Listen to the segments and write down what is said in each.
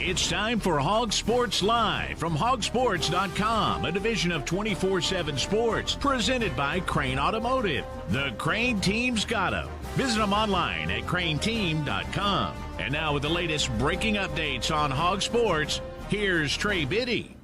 It's time for HawgSports Live from HawgSports.com, a division of 24/7 Sports, presented by Crain Automotive. The Crain Team's got 'em. Visit them online at CrainTeam.com. And now with the latest breaking updates on HawgSports, here's Trey Biddy.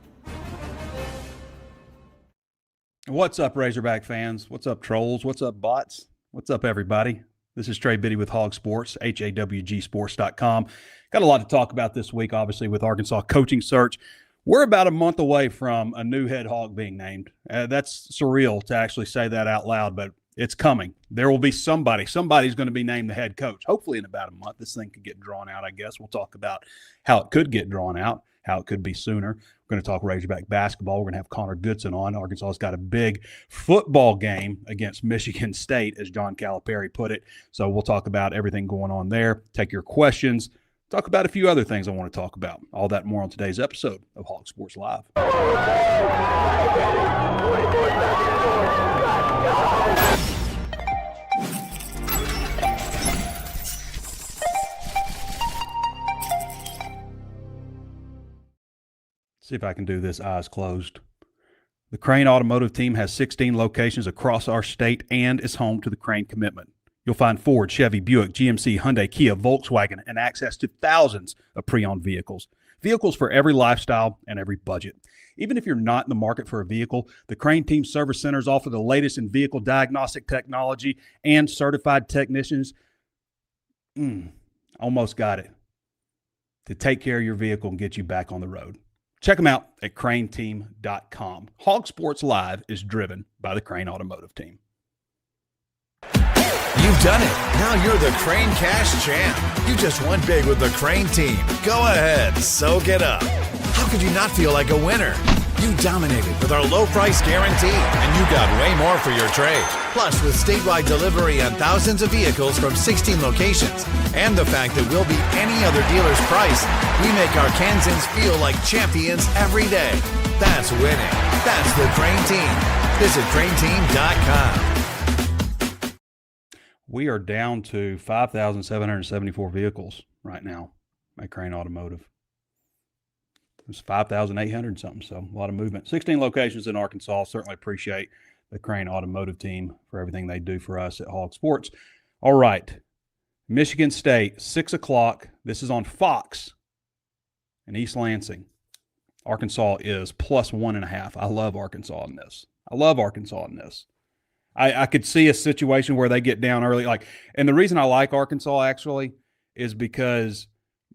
What's up, Razorback fans? What's up, trolls? What's up, bots? What's up, everybody? This is Trey Biddy with HawgSports, HawgSports.com. Got a lot to talk about this week, obviously, with Arkansas coaching search. We're about a month away from a new head Hawg being named. That's surreal to actually say that out loud, but it's coming. There will be somebody. Somebody's going to be named the head coach, hopefully in about a month. This thing could get drawn out, I guess. We'll talk about how it could get drawn out, how it could be sooner. We're going to talk Razorback basketball. We're going to have Connor Goodson on. Arkansas's got a big football game against Michigan State, as John Calipari put it. So we'll talk about everything going on there, take your questions, talk about a few other things I want to talk about. All that and more on today's episode of HawgSports Live. See if I can do this eyes closed. The Crain Automotive Team has 16 locations across our state and is home to the Crain Commitment. You'll find Ford, Chevy, Buick, GMC, Hyundai, Kia, Volkswagen, and access to thousands of pre-owned vehicles. Vehicles for every lifestyle and every budget. Even if you're not in the market for a vehicle, the Crain Team Service Centers offer the latest in vehicle diagnostic technology and certified technicians. Almost got it. To take care of your vehicle and get you back on the road. Check them out at CrainTeam.com. HawgSports Live is driven by the Crain Automotive Team. You've done it. Now you're the Crain Cash Champ. You just won big with the Crain Team. Go ahead, soak it up. How could you not feel like a winner? You dominated with our low price guarantee, and you got way more for your trade. Plus, with statewide delivery on thousands of vehicles from 16 locations, and the fact that we'll beat any other dealer's price, we make our Kansans feel like champions every day. That's winning. That's the Crain Team. Visit CrainTeam.com. We are down to 5,774 vehicles right now at Crain Automotive. It's 5,800 something, so a lot of movement. 16 locations in Arkansas. Certainly appreciate the Crain Automotive Team for everything they do for us at HawgSports. All right, Michigan State, 6 o'clock. This is on Fox in East Lansing. Arkansas is plus 1.5. I love Arkansas in this. I could see a situation where they get down early. And the reason I like Arkansas actually is because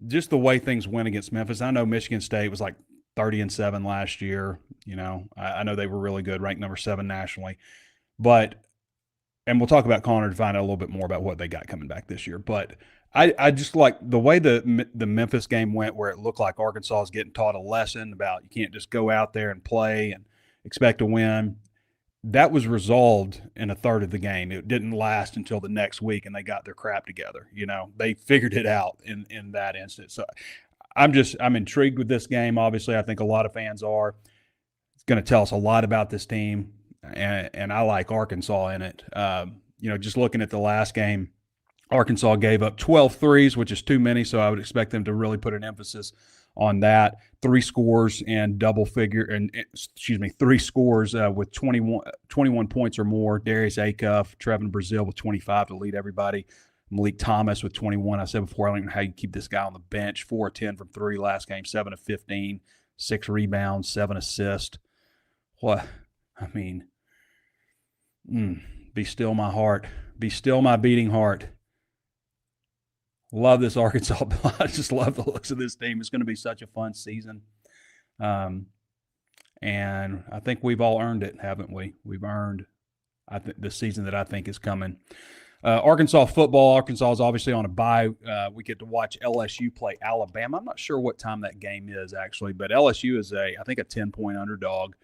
just the way things went against Memphis. I know Michigan State was like 30-7 last year. You know, I know they were really good, ranked number 7 nationally. And we'll talk about Connor to find out a little bit more about what they got coming back this year. But I just like the way the Memphis game went, where it looked like Arkansas is getting taught a lesson about you can't just go out there and play and expect to win. That was resolved in a third of the game. It didn't last until the next week, and they got their crap together. You know, they figured it out in that instance. So I'm intrigued with this game. Obviously, I think a lot of fans are. It's going to tell us a lot about this team, and I like Arkansas in it. Just looking at the last game, Arkansas gave up 12 threes, which is too many, so I would expect them to really put an emphasis on that. 3 scores and three scores with 21 points or more. Darius Acuff, Trevin Brazile with 25 to lead everybody. Malik Thomas with 21. I said before, I don't know how you keep this guy on the bench. 4 of 10 from 3 last game, 7 of 15, 6 rebounds, 7 assists. What? I mean, be still my heart. Be still my beating heart. Love this Arkansas. I just love the looks of this team. It's going to be such a fun season. And I think we've all earned it, haven't we? We've earned the season that I think is coming. Arkansas football. Arkansas is obviously on a bye. We get to watch LSU play Alabama. I'm not sure what time that game is actually, but LSU is I think a 10-point underdog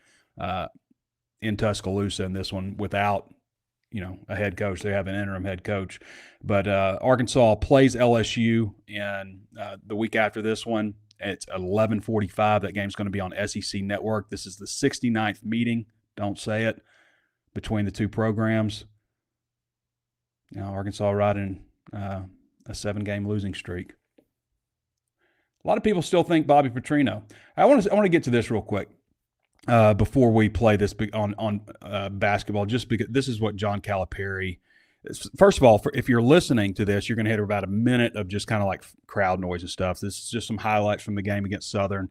in Tuscaloosa in this one without a head coach. They have an interim head coach. But Arkansas plays LSU in the week after this one. It's 11:45. That game's going to be on SEC Network. This is the 69th meeting, don't say it, between the two programs. Arkansas riding a 7-game losing streak. A lot of people still think Bobby Petrino. I want to get to this real quick before we play this on basketball, just because this is what John Calipari. First of all, if you're listening to this, you're going to hear about a minute of just kind of like crowd noise and stuff. This is just some highlights from the game against Southern,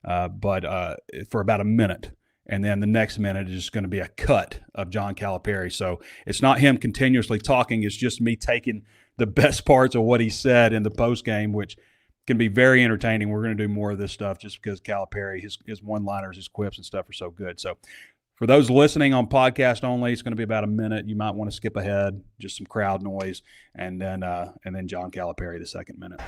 but for about a minute. And then the next minute is just going to be a cut of John Calipari. So it's not him continuously talking. It's just me taking the best parts of what he said in the post game, which can be very entertaining. We're going to do more of this stuff just because Calipari, his one-liners, his quips and stuff are so good. So for those listening on podcast only, it's going to be about a minute. You might want to skip ahead, just some crowd noise, and then John Calipari the second minute.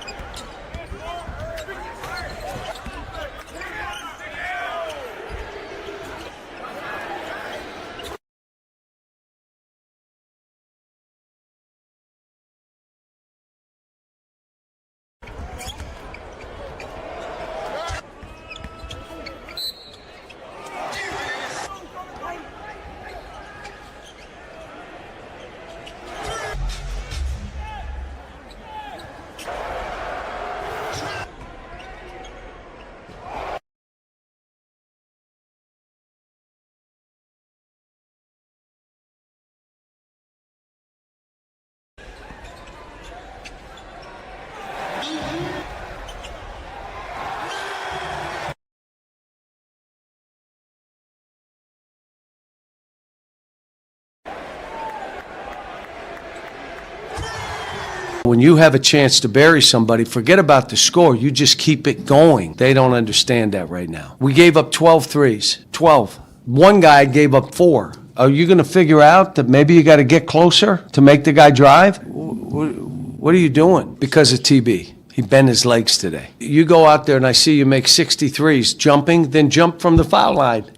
When you have a chance to bury somebody, forget about the score. You just keep it going. They don't understand that right now. We gave up 12 threes. 12. One guy gave up 4. Are you going to figure out that maybe you got to get closer to make the guy drive? What are you doing? Because of TB. He bent his legs today. You go out there and I see you make 63s jumping, then jump from the foul line.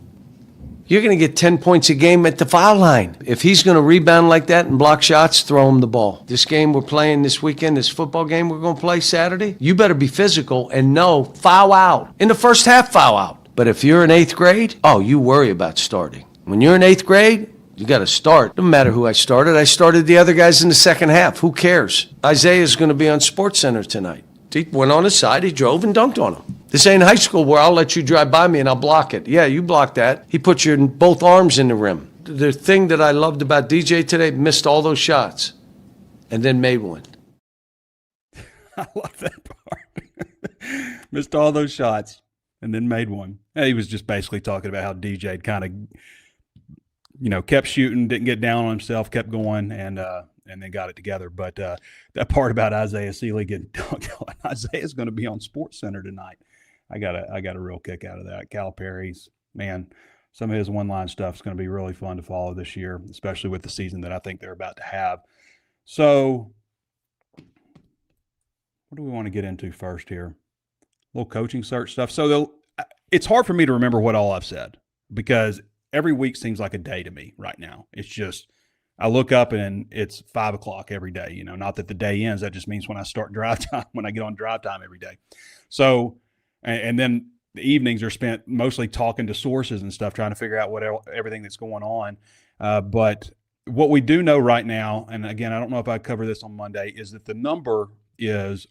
You're going to get 10 points a game at the foul line. If he's going to rebound like that and block shots, throw him the ball. This game we're playing this weekend, this football game we're going to play Saturday, you better be physical and know, foul out. In the first half, foul out. But if you're in 8th grade, you worry about starting. When you're in 8th grade, you got to start. Doesn't matter who I started the other guys in the second half. Who cares? Isaiah's going to be on SportsCenter tonight. He went on his side, he drove and dunked on him. This ain't high school where I'll let you drive by me and I'll block it. Yeah, you blocked that. He put both arms in the rim. The thing that I loved about DJ today, missed all those shots and then made one. I love that part. Missed all those shots and then made one. And he was just basically talking about how DJ kind of, kept shooting, didn't get down on himself, kept going, and then got it together. But that part about Isaiah Seeley getting dunked on, Isaiah's going to be on SportsCenter tonight. I got a real kick out of that. Calipari's, man, some of his one-line stuff is going to be really fun to follow this year, especially with the season that I think they're about to have. So what do we want to get into first here? A little coaching search stuff. So it's hard for me to remember what all I've said because every week seems like a day to me right now. It's just I look up and it's 5 o'clock every day. Not that the day ends. That just means when I start drive time, when I get on drive time every day. So, and then the evenings are spent mostly talking to sources and stuff, trying to figure out everything that's going on. But what we do know right now, and again, I don't know if I cover this on Monday, is that the number is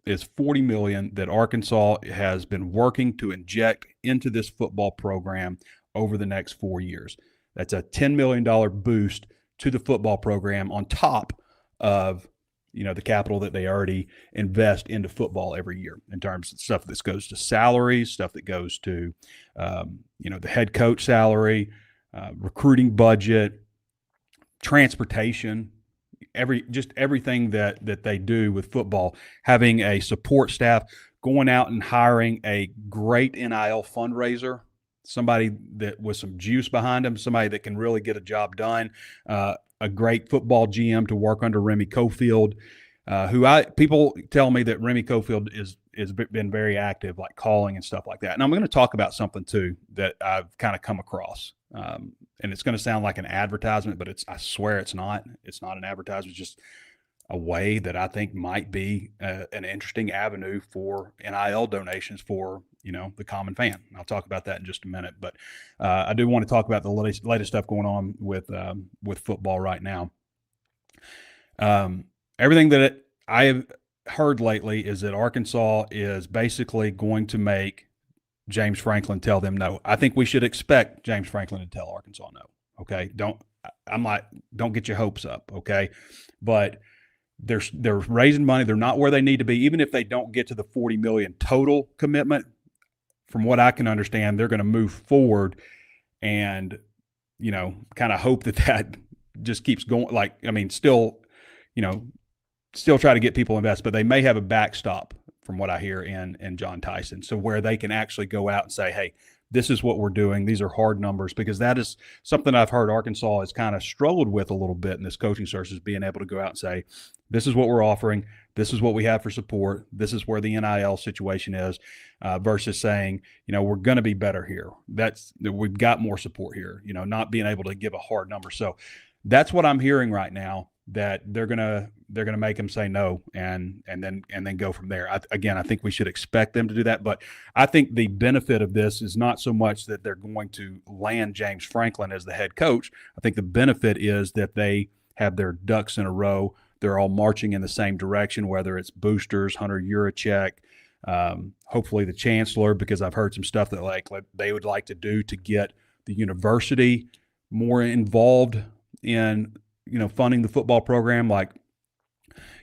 $40 million that Arkansas has been working to inject into this football program over the next 4 years. That's a $10 million boost to the football program on top of, the capital that they already invest into football every year in terms of stuff that goes to salaries, stuff that goes to, the head coach salary, recruiting budget, transportation, everything that they do with football, having a support staff, going out and hiring a great NIL fundraiser, somebody that with some juice behind them, somebody that can really get a job done, a great football GM to work under Remy Cofield, people tell me that Remy Cofield is been very active, like calling and stuff like that. And I'm going to talk about something too that I've kind of come across. And it's going to sound like an advertisement, but I swear it's not. It's not an advertisement. It's just a way that I think might be an interesting avenue for NIL donations for, the common fan. And I'll talk about that in just a minute. But I do want to talk about the latest stuff going on with football right now. Everything that I have heard lately is that Arkansas is basically going to make James Franklin tell them no. I think we should expect James Franklin to tell Arkansas no. Okay, don't get your hopes up. Okay, but they're raising money. They're not where they need to be. Even if they don't get to the $40 million total commitment, from what I can understand, they're going to move forward and, kind of hope that just keeps going. Still try to get people invested, but they may have a backstop from what I hear in John Tyson. So where they can actually go out and say, hey, this is what we're doing. These are hard numbers, because that is something I've heard Arkansas has kind of struggled with a little bit in this coaching search, is being able to go out and say, this is what we're offering. This is what we have for support. This is where the NIL situation is, versus saying, we're going to be better here. We've got more support here, not being able to give a hard number. So that's what I'm hearing right now, that they're gonna make them say no, and then go from there. I think we should expect them to do that, but I think the benefit of this is not so much that they're going to land James Franklin as the head coach. I think the benefit is that they have their ducks in a row. They're all marching in the same direction, whether it's boosters, Hunter Yurachek, hopefully the chancellor, because I've heard some stuff that like they would like to do to get the university more involved in funding the football program. Like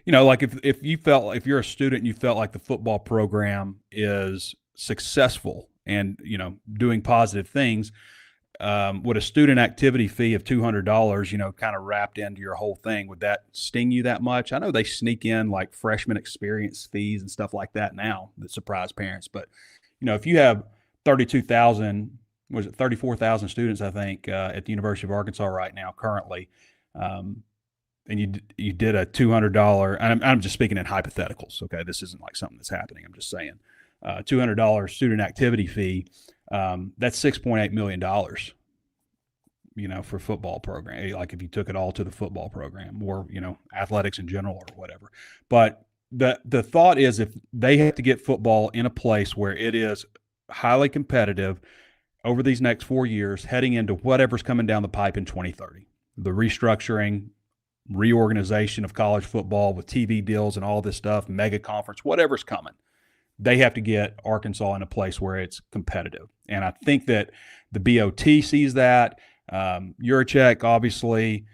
if you're a student and you felt like the football program is successful and doing positive things, would a student activity fee of $200 kind of wrapped into your whole thing, would that sting you that much? I know they sneak in like freshman experience fees and stuff like that now that surprise parents, but if you have 34,000 students, I think, at the University of Arkansas right now currently, and you did a $200, and I'm just speaking in hypotheticals, okay? This isn't like something that's happening. I'm just saying, $200 student activity fee, that's $6.8 million, for football program. Like if you took it all to the football program, or, athletics in general or whatever. But the thought is, if they have to get football in a place where it is highly competitive over these next 4 years, heading into whatever's coming down the pipe in 2030, the restructuring, reorganization of college football with TV deals and all this stuff, mega conference, whatever's coming, they have to get Arkansas in a place where it's competitive. And I think that the BOT sees that. Yurachek, obviously,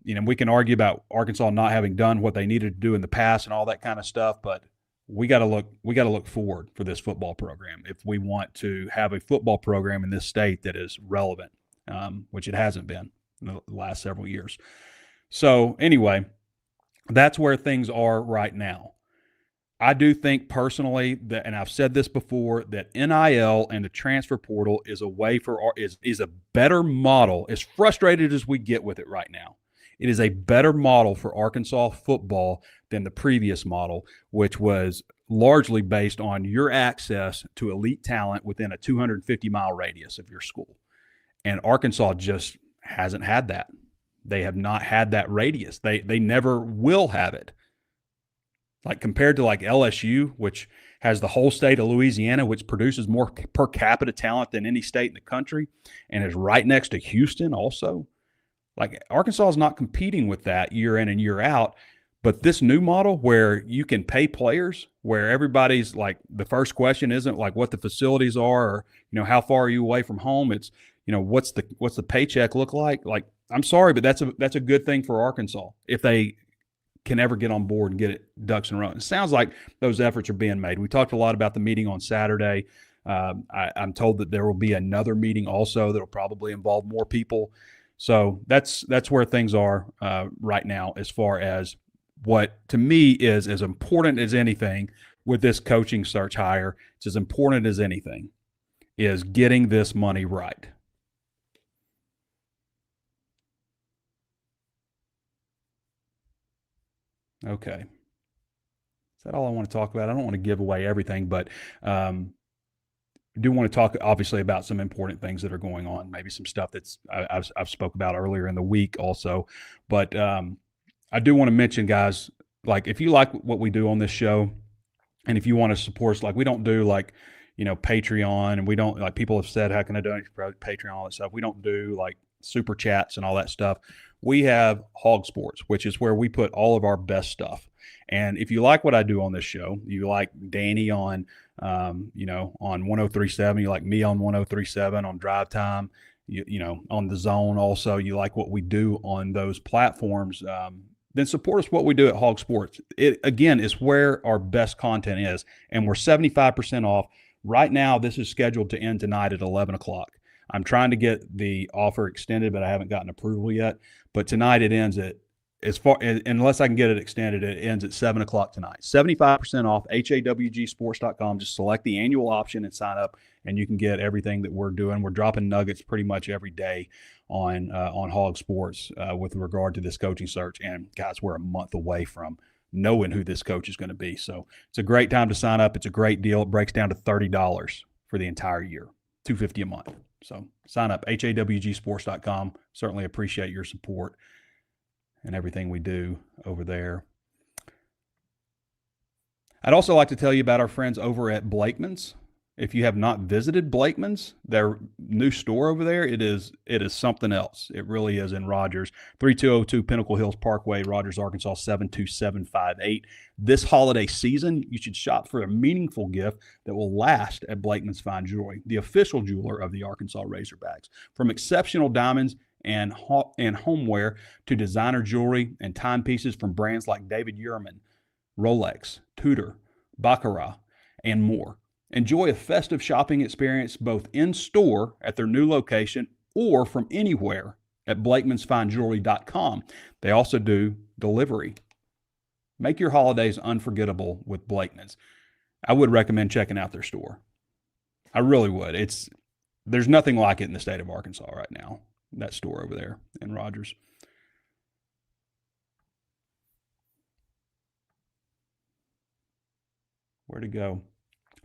we can argue about Arkansas not having done what they needed to do in the past and all that kind of stuff, but we got to look forward for this football program if we want to have a football program in this state that is relevant, which it hasn't been in the last several years. So anyway, that's where things are right now. I do think personally that, and I've said this before, that NIL and the transfer portal is a way is a better model. As frustrated as we get with it right now, it is a better model for Arkansas football than the previous model, which was largely based on your access to elite talent within a 250-mile radius of your school. And Arkansas just hasn't had that. They have not had that radius. They never will have it. Like compared to like LSU, which has the whole state of Louisiana, which produces more per capita talent than any state in the country, and is right next to Houston also. Like Arkansas is not competing with that year in and year out. But this new model where you can pay players, where everybody's like, the first question isn't like what the facilities are, or how far are you away from home? It's what's the paycheck look like? Like, I'm sorry, but that's a good thing for Arkansas if they can ever get on board and get it ducks in a row. It sounds like those efforts are being made. We talked a lot about the meeting on Saturday. I'm told that there will be another meeting also that will probably involve more people. So that's where things are right now, as far as what to me is as important as anything with this coaching search hire. It's as important as anything is getting this money right. Okay. Is that all I want to talk about? I don't want to give away everything, but I do want to talk obviously about some important things that are going on, maybe some stuff that's I've spoke about earlier in the week also. But I do want to mention, guys, like if you like what we do on this show, and if you want to support us, like we don't do like, Patreon, and we don't, like people have said, how can I donate for Patreon, all that stuff. We don't do like super chats and all that stuff. We have HawgSports, which is where we put all of our best stuff. And if you like what I do on this show, you like Danny on, on 103.7, you like me on 103.7 on Drive Time, on the Zone. Also, you like what we do on those platforms. Then support us what we do at Hog Sports. It, again, is where our best content is, and we're 75% off. Right now, this is scheduled to end tonight at 11 o'clock. I'm trying to get the offer extended, but I haven't gotten approval yet. But tonight it ends at, unless I can get it extended, it ends at 7 o'clock tonight. 75% off, HawgSports.com. Just select the annual option and sign up, and you can get everything that we're doing. We're dropping nuggets pretty much every day on Hog Sports with regard to this coaching search. And, guys, we're a month away from knowing who this coach is going to be. So it's a great time to sign up. It's a great deal. It breaks down to $30 for the entire year, $250 a month. So sign up, HawgSports.com. Certainly appreciate your support and everything we do over there. I'd also like to tell you about our friends over at Blakeman's. If you have not visited Blakeman's, their new store over there, it is something else. It really is, in Rogers, 3202 Pinnacle Hills Parkway, Rogers, Arkansas, 72758. This holiday season, you should shop for a meaningful gift that will last at Blakeman's Fine Jewelry, the official jeweler of the Arkansas Razorbacks. From exceptional diamonds and homeware to designer jewelry and timepieces from brands like David Yurman, Rolex, Tudor, Baccarat, and more. Enjoy a festive shopping experience both in-store at their new location or from anywhere at BlakemansFineJewelry.com. They also do delivery. Make your holidays unforgettable with Blakeman's. I would recommend checking out their store. I really would. There's nothing like it in the state of Arkansas right now, that store over there in Rogers. Where'd it go?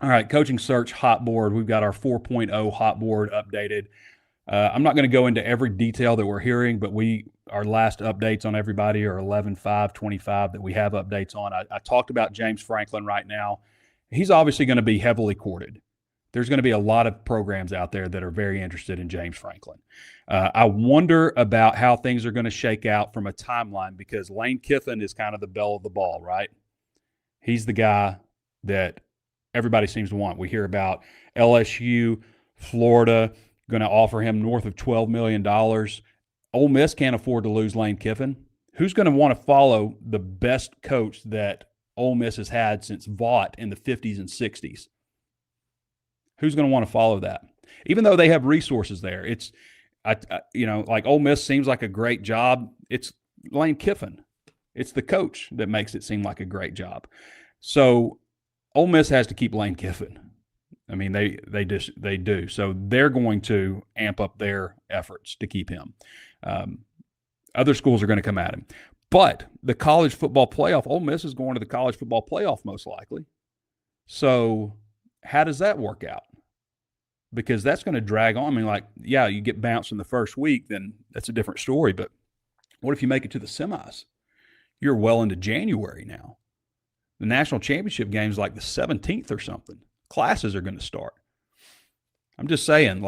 All right, coaching search hot board. We've got our 4.0 hot board updated. I'm not going to go into every detail that we're hearing, but our last updates on everybody are 11/5/25 that we have updates on. I talked about James Franklin right now. He's obviously going to be heavily courted. There's going to be a lot of programs out there that are very interested in James Franklin. I wonder about how things are going to shake out from a timeline, because Lane Kiffin is kind of the belle of the ball, right? He's the guy that everybody seems to want. We hear about LSU, Florida, going to offer him north of $12 million. Ole Miss can't afford to lose Lane Kiffin. Who's going to want to follow the best coach that Ole Miss has had since Vaught in the 50s and 60s? Who's going to want to follow that? Even though they have resources there, like Ole Miss seems like a great job. It's Lane Kiffin. It's the coach that makes it seem like a great job. So Ole Miss has to keep Lane Kiffin. I mean, they do. So they're going to amp up their efforts to keep him. Other schools are going to come at him. But the college football playoff, Ole Miss is going to the college football playoff most likely. So how does that work out? Because that's going to drag on. I mean, you get bounced in the first week, then that's a different story. But what if you make it to the semis? You're well into January now. The national championship game's like the 17th or something. Classes are going to start. I'm just saying,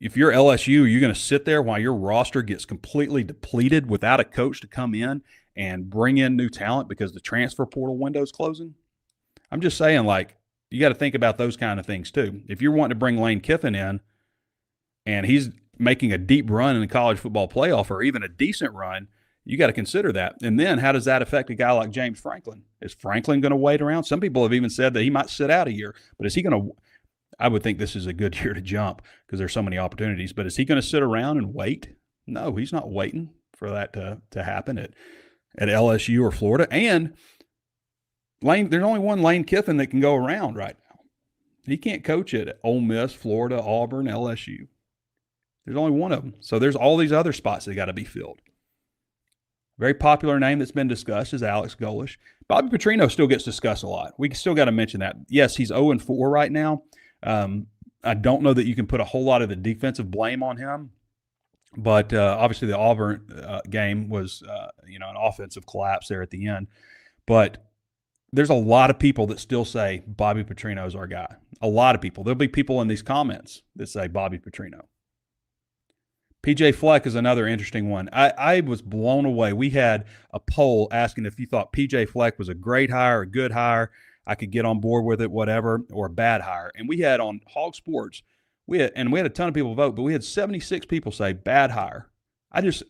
if you're LSU, you're going to sit there while your roster gets completely depleted without a coach to come in and bring in new talent because the transfer portal window's closing. I'm just saying, you got to think about those kind of things too. If you're wanting to bring Lane Kiffin in and he's making a deep run in the college football playoff or even a decent run, you got to consider that. And then how does that affect a guy like James Franklin? Is Franklin going to wait around? Some people have even said that he might sit out a year. But is he going to – I would think this is a good year to jump because there's so many opportunities. But is he going to sit around and wait? No, he's not waiting for that to happen at LSU or Florida. And there's only one Lane Kiffin that can go around right now. He can't coach at Ole Miss, Florida, Auburn, LSU. There's only one of them. So there's all these other spots that got to be filled. Very popular name that's been discussed is Alex Golish. Bobby Petrino still gets discussed a lot. We still got to mention that. Yes, he's 0-4 right now. I don't know that you can put a whole lot of the defensive blame on him, but obviously the Auburn game was an offensive collapse there at the end. But there's a lot of people that still say Bobby Petrino is our guy. A lot of people. There'll be people in these comments that say Bobby Petrino. PJ Fleck is another interesting one. I was blown away. We had a poll asking if you thought PJ Fleck was a great hire, a good hire. I could get on board with it, whatever, or a bad hire. And we had on HawgSports, we had a ton of people vote, but we had 76 people say bad hire. I just,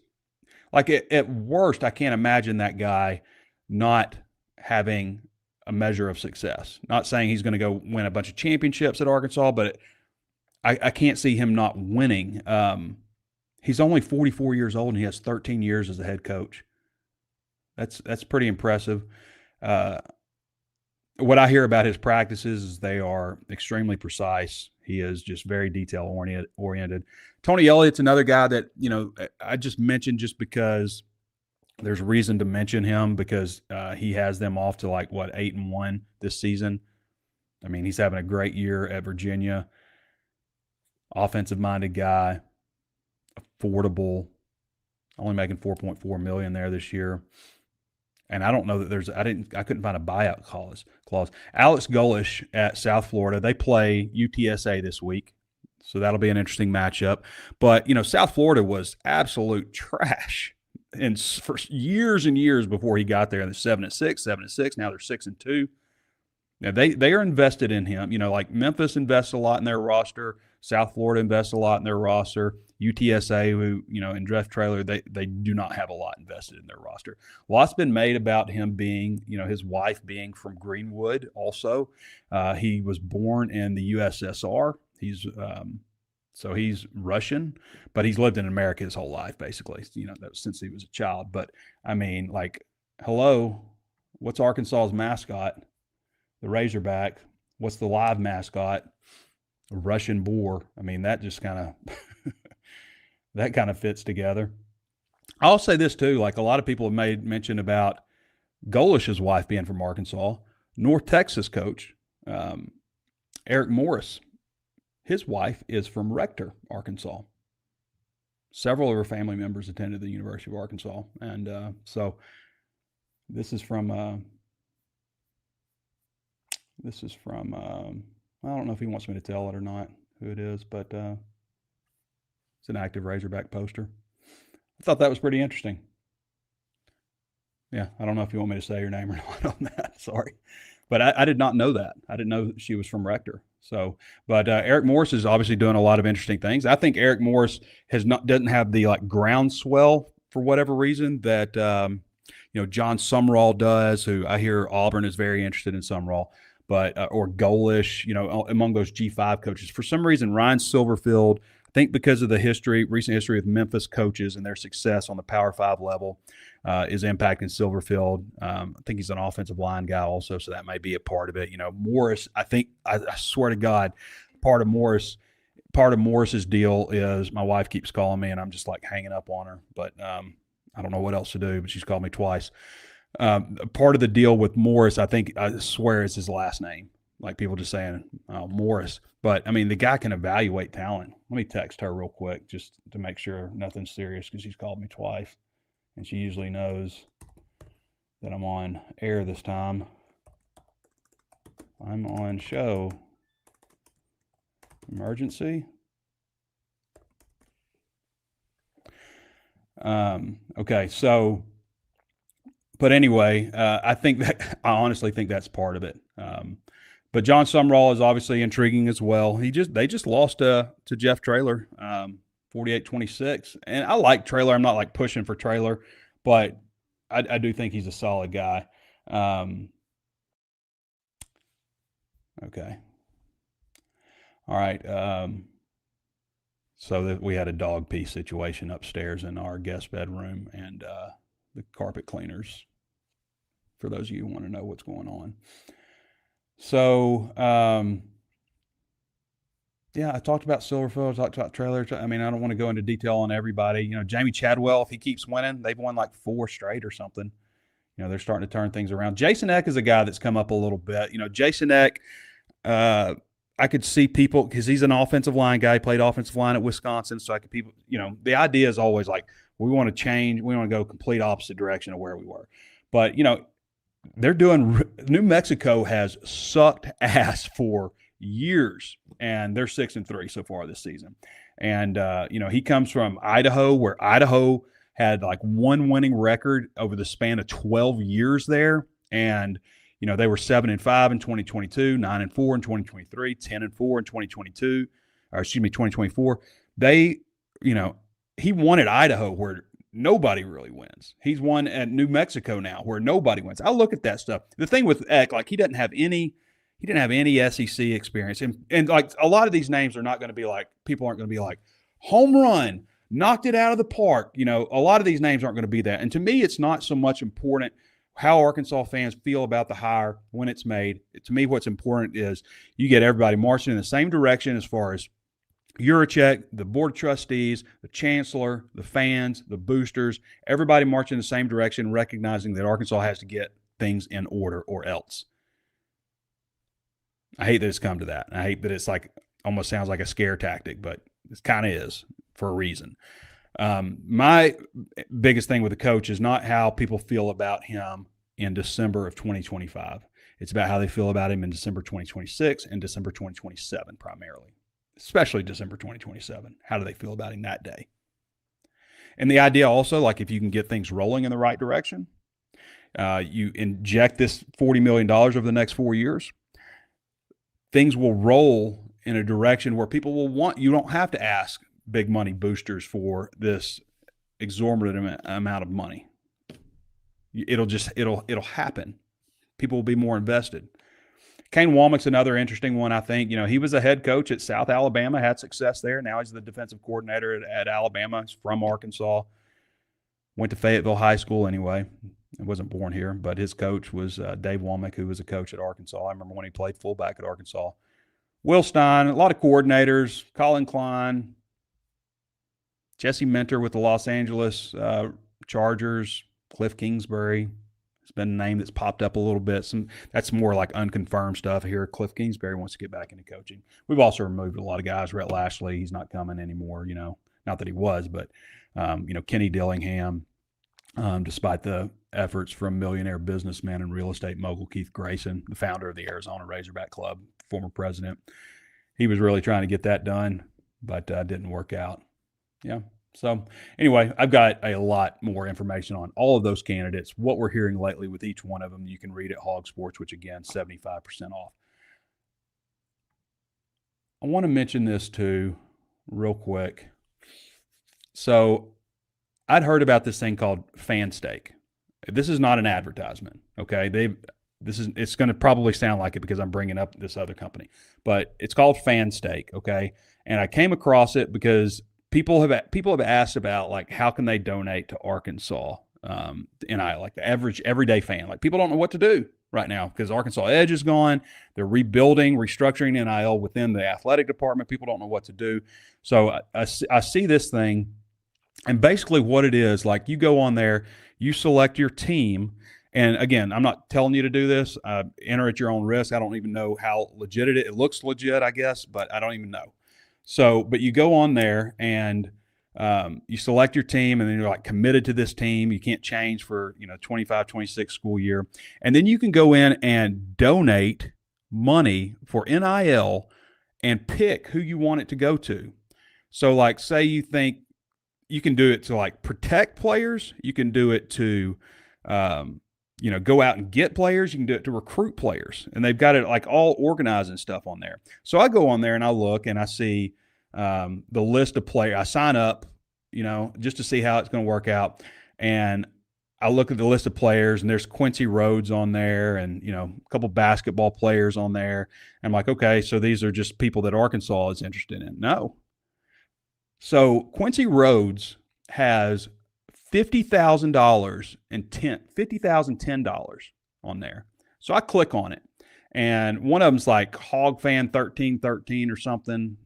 like, at worst, I can't imagine that guy not having a measure of success. Not saying he's going to go win a bunch of championships at Arkansas, but I can't see him not winning. He's only 44 years old and he has 13 years as a head coach. That's pretty impressive. What I hear about his practices is they are extremely precise. He is just very detail oriented. Tony Elliott's another guy that, I just mentioned just because there's reason to mention him, because he has them off to 8-1 this season. I mean, he's having a great year at Virginia. Offensive-minded guy, affordable, only making $4.4 million there this year. And I don't know that I couldn't find a buyout clause. Alex Golesh at South Florida, they play UTSA this week, so that'll be an interesting matchup. But, South Florida was absolute trash for years and years before he got there. They're 7-6. Now they're 6-2. Now they are invested in him. Like Memphis invests a lot in their roster. South Florida invests a lot in their roster. UTSA, who, in draft trailer, they do not have a lot invested in their roster. A lot's been made about him being, his wife being from Greenwood also. He was born in the USSR. So he's Russian, but he's lived in America his whole life, basically, since he was a child. But, I mean, hello, what's Arkansas's mascot? The Razorback. What's the live mascot? A Russian boar. I mean, that just kind of fits together. I'll say this too, a lot of people have made mention about Golesh's wife being from Arkansas. North Texas coach, Eric Morris, his wife is from Rector, Arkansas. Several of her family members attended the University of Arkansas. And so this is from I don't know if he wants me to tell it or not, who it is, but it's an active Razorback poster. I thought that was pretty interesting. Yeah, I don't know if you want me to say your name or not on that. Sorry. But I did not know that. I didn't know she was from Rector. So, but Eric Morris is obviously doing a lot of interesting things. I think Eric Morris doesn't have the groundswell for whatever reason that John Sumrall does, who I hear Auburn is very interested in Sumrall. But or Golesh, among those G5 coaches. For some reason, Ryan Silverfield, I think because of the recent history of Memphis coaches and their success on the Power 5 level, is impacting Silverfield. I think he's an offensive line guy also, so that might be a part of it. Morris, I swear to God, part of Morris's deal is my wife keeps calling me, and I'm just hanging up on her. But I don't know what else to do, but she's called me twice. Part of the deal with Morris, I swear it's his last name. People just saying Morris. But, I mean, the guy can evaluate talent. Let me text her real quick just to make sure nothing's serious, because she's called me twice. And she usually knows that I'm on air this time. I'm on show. Emergency. Okay, so... But anyway, I honestly think that's part of it. But John Sumrall is obviously intriguing as well. They just lost to Jeff Traylor, 48-26. And I like Traylor. I'm not pushing for Traylor, but I do think he's a solid guy. Okay. All right. So we had a dog pee situation upstairs in our guest bedroom, and the carpet cleaners, for those of you who want to know what's going on. So, I talked about Silverfield, I talked about Traylor. I mean, I don't want to go into detail on everybody. Jamie Chadwell, if he keeps winning, they've won 4 straight or something. They're starting to turn things around. Jason Eck is a guy that's come up a little bit. Jason Eck, I could see people, because he's an offensive line guy, played offensive line at Wisconsin, so the idea is always we want to change. We want to go complete opposite direction of where we were. But, New Mexico has sucked ass for years, and they're 6-3 so far this season. And, he comes from Idaho, where Idaho had like one winning record over the span of 12 years there. And, they were 7-5 in 2022, 9-4 in 2023, 10-4 in 2022, 2024. They, he won at Idaho where nobody really wins. He's won at New Mexico now where nobody wins. I look at that stuff. The thing with Eck, like he didn't have any SEC experience. And like a lot of these names are not going to be like, people aren't going to be like home run, knocked it out of the park. A lot of these names aren't going to be that. And to me, it's not so much important how Arkansas fans feel about the hire when it's made. To me, what's important is you get everybody marching in the same direction as far as Yurachek, the board of trustees, the chancellor, the fans, the boosters, everybody marching in the same direction, recognizing that Arkansas has to get things in order or else. I hate that it's come to that. I hate that it's like almost sounds like a scare tactic, but it kind of is for a reason. My biggest thing with the coach is not how people feel about him in December of 2025. It's about how they feel about him in December 2026 and December 2027 primarily, especially December 2027. How do they feel about him that day? And the idea also, like if you can get things rolling in the right direction, you inject this $40 million over the next 4 years, things will roll in a direction where people will want, you don't have to ask big money boosters for this exorbitant amount of money. It'll happen. People will be more invested. Kane Womack's another interesting one, I think. He was a head coach at South Alabama, had success there. Now he's the defensive coordinator at Alabama. He's from Arkansas. Went to Fayetteville High School anyway. He wasn't born here, but his coach was Dave Womack, who was a coach at Arkansas. I remember when he played fullback at Arkansas. Will Stein, a lot of coordinators, Colin Klein, Jesse Minter with the Los Angeles Chargers, Cliff Kingsbury. It's been a name that's popped up a little bit. That's more like unconfirmed stuff here. Cliff Kingsbury wants to get back into coaching. We've also removed a lot of guys. Rhett Lashley, he's not coming anymore, Not that he was, but, Kenny Dillingham, despite the efforts from millionaire businessman and real estate mogul Keith Grayson, the founder of the Arizona Razorback Club, former president. He was really trying to get that done, but didn't work out. Yeah. So anyway, I've got a lot more information on all of those candidates, what we're hearing lately with each one of them. You can read at HawgSports, which again, 75% off. I want to mention this too, real quick. So I'd heard about this thing called Fan Stake. This is not an advertisement. Okay. It's going to probably sound like it because I'm bringing up this other company, but it's called Fan Stake. Okay. And I came across it because people have asked about like how can they donate to Arkansas, like the average everyday fan. Like people don't know what to do right now because Arkansas Edge is gone. They're rebuilding, restructuring NIL within the athletic department. People don't know what to do. So I see this thing, and basically what it is, like you go on there, you select your team. And again, I'm not telling you to do this. Enter at your own risk. I don't even know how legit it is. It looks legit, I guess, but I don't even know. So, but you go on there and you select your team, and then you're like committed to this team. You can't change for 25, 26 school year, and then you can go in and donate money for NIL and pick who you want it to go to. So, like, say you think you can do it to like protect players, you can do it to go out and get players. You can do it to recruit players, and they've got it like all organized and stuff on there. So I go on there and I look and I see the list of players. I sign up, just to see how it's going to work out. And I look at the list of players, and there's Quincy Rhodes on there and, a couple basketball players on there. And I'm like, okay, so these are just people that Arkansas is interested in. No. So Quincy Rhodes has $50,000 and $10 on there. So I click on it, and one of them's like Hog Fan 1313 or something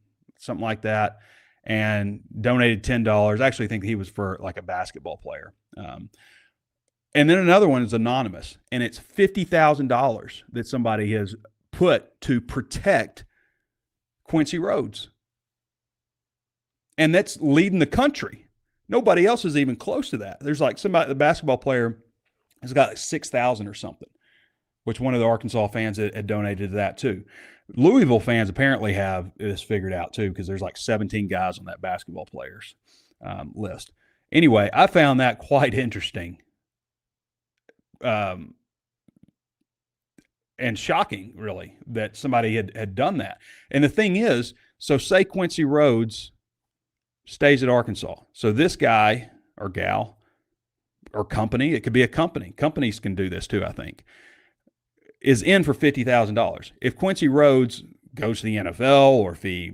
like that, and donated $10. I actually think he was for like a basketball player. And then another one is anonymous, and it's $50,000 that somebody has put to protect Quincy Rhodes. And that's leading the country. Nobody else is even close to that. There's like the basketball player has got like 6,000 or something, which one of the Arkansas fans had donated to that too. Louisville fans apparently have this figured out too, because there's like 17 guys on that basketball players list. Anyway, I found that quite interesting and shocking, really, that somebody had done that. And the thing is, so say Quincy Rhodes stays at Arkansas. So this guy or gal or company, it could be a company. Companies can do this too, I think, is in for $50,000. If Quincy Rhodes goes to the NFL or if he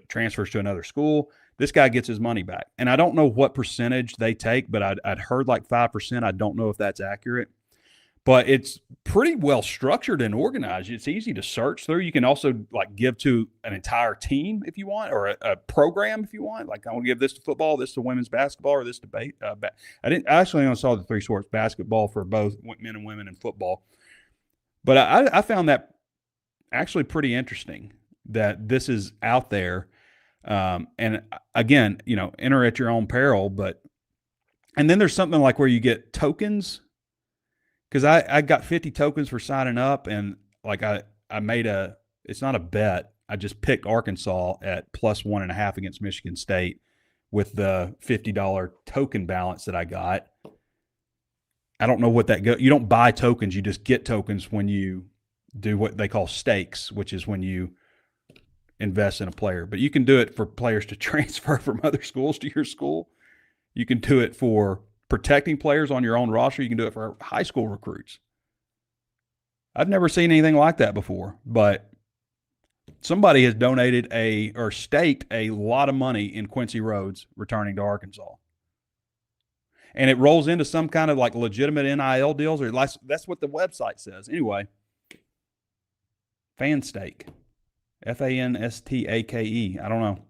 transfers to another school, this guy gets his money back. And I don't know what percentage they take, but I'd heard like 5%. I don't know if that's accurate. But it's pretty well structured and organized. It's easy to search through. You can also like give to an entire team if you want, or a program if you want. Like, I want to give this to football, this to women's basketball, or this to I actually only saw the 3 sports: basketball for both men and women, and football. But I found that actually pretty interesting that this is out there. And again, enter at your own peril. And then there's something like where you get tokens. Because I got 50 tokens for signing up, and like I made it's not a bet. I just picked Arkansas at +1.5 against Michigan State with the $50 token balance that I got. I don't know what that goes. You don't buy tokens. You just get tokens when you do what they call stakes, which is when you invest in a player. But you can do it for players to transfer from other schools to your school. You can do it for protecting players on your own roster. You can do it for high school recruits. I've never seen anything like that before, but somebody has donated or staked a lot of money in Quincy Rhodes returning to Arkansas. And it rolls into some kind of like legitimate NIL deals, or that's what the website says. Anyway, Fanstake, Fanstake. I don't know.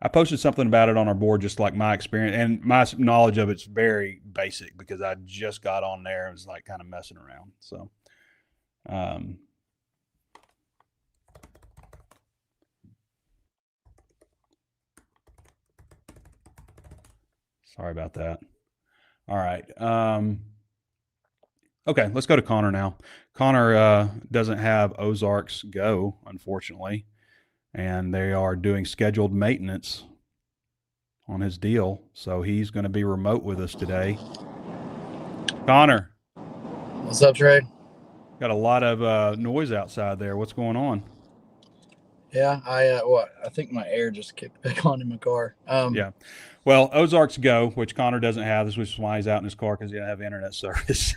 I posted something about it on our board, just like my experience, and my knowledge of it's very basic because I just got on there and was like kind of messing around. So, sorry about that. All right. Okay, let's go to Connor now. Connor doesn't have Ozarks Go, unfortunately, and they are doing scheduled maintenance on his deal, so he's going to be remote with us today. Connor. What's up, Trey? Got a lot of noise outside there. What's going on? Yeah, I think my air just kicked back on in my car. Yeah. Well, Ozarks Go, which Connor doesn't have, this is why he's out in his car, because he doesn't have internet service.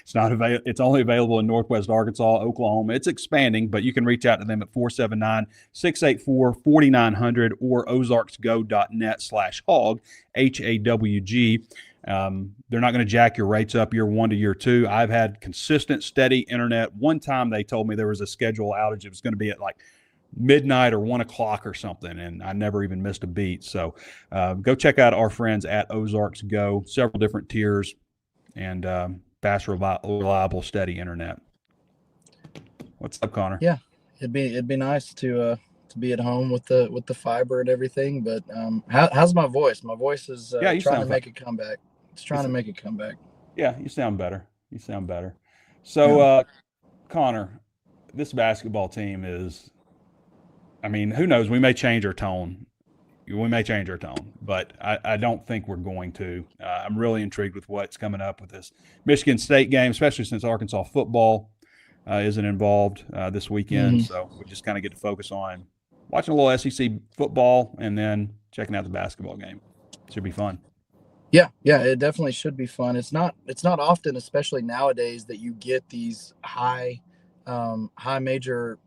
It's only available in Northwest Arkansas, Oklahoma. It's expanding, but you can reach out to them at 479-684-4900 or ozarksgo.net/hawg, HAWG. They're not going to jack your rates up year 1 to year 2. I've had consistent, steady internet. One time they told me there was a schedule outage. It was going to be at like midnight or 1 o'clock or something, and I never even missed a beat. So go check out our friends at Ozarks Go. Several different tiers and fast, reliable, steady internet. What's up, Connor? Yeah, it'd be nice to be at home with the fiber and everything. But how's my voice? My voice is trying to make a comeback. It's trying to make a comeback. Yeah, you sound better. So, Connor, this basketball team is, I mean, who knows? We may change our tone. But I don't think we're going to. I'm really intrigued with what's coming up with this Michigan State game, especially since Arkansas football isn't involved this weekend. Mm-hmm. So we just kind of get to focus on watching a little SEC football and then checking out the basketball game. Should be fun. Yeah, it definitely should be fun. It's not often, especially nowadays, that you get these high major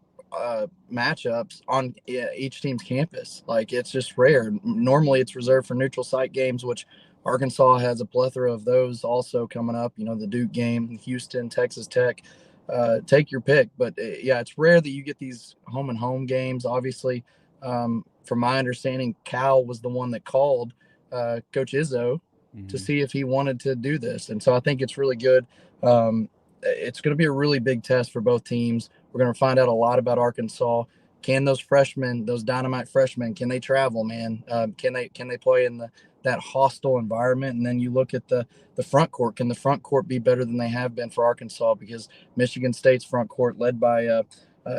matchups on each team's campus. Like, it's just rare. Normally it's reserved for neutral site games, which Arkansas has a plethora of those also coming up. The Duke game, Houston, Texas Tech, take your pick. But yeah, it's rare that you get these home and home games. Obviously, from my understanding, Cal was the one that called Coach Izzo to see if he wanted to do this. And so I think it's really good. It's going to be a really big test for both teams. We're going to find out a lot about Arkansas. Can those freshmen, those dynamite freshmen, can they travel, man? Can they play in that hostile environment? And then you look at the front court. Can the front court be better than they have been for Arkansas? Because Michigan State's front court, led by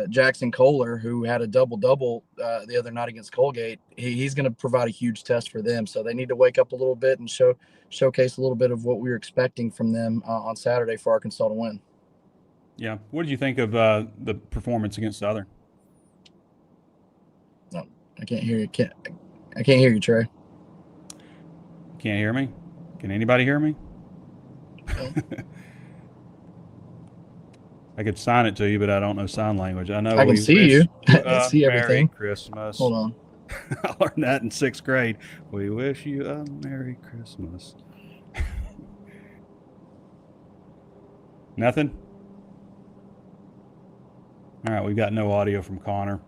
Jackson Kohler, who had a double-double the other night against Colgate. He's going to provide a huge test for them. So they need to wake up a little bit and showcase a little bit of what we were expecting from them on Saturday for Arkansas to win. Yeah. What did you think of the performance against Southern? No, I can't hear you. I can't hear you, Trey. Can't hear me? Can anybody hear me? No. I could sign it to you, but I don't know sign language. I know I can see you. I can see Merry everything. Christmas. Hold on. I learned that in 6th grade. We wish you a Merry Christmas. Nothing? All right, we've got no audio from Connor.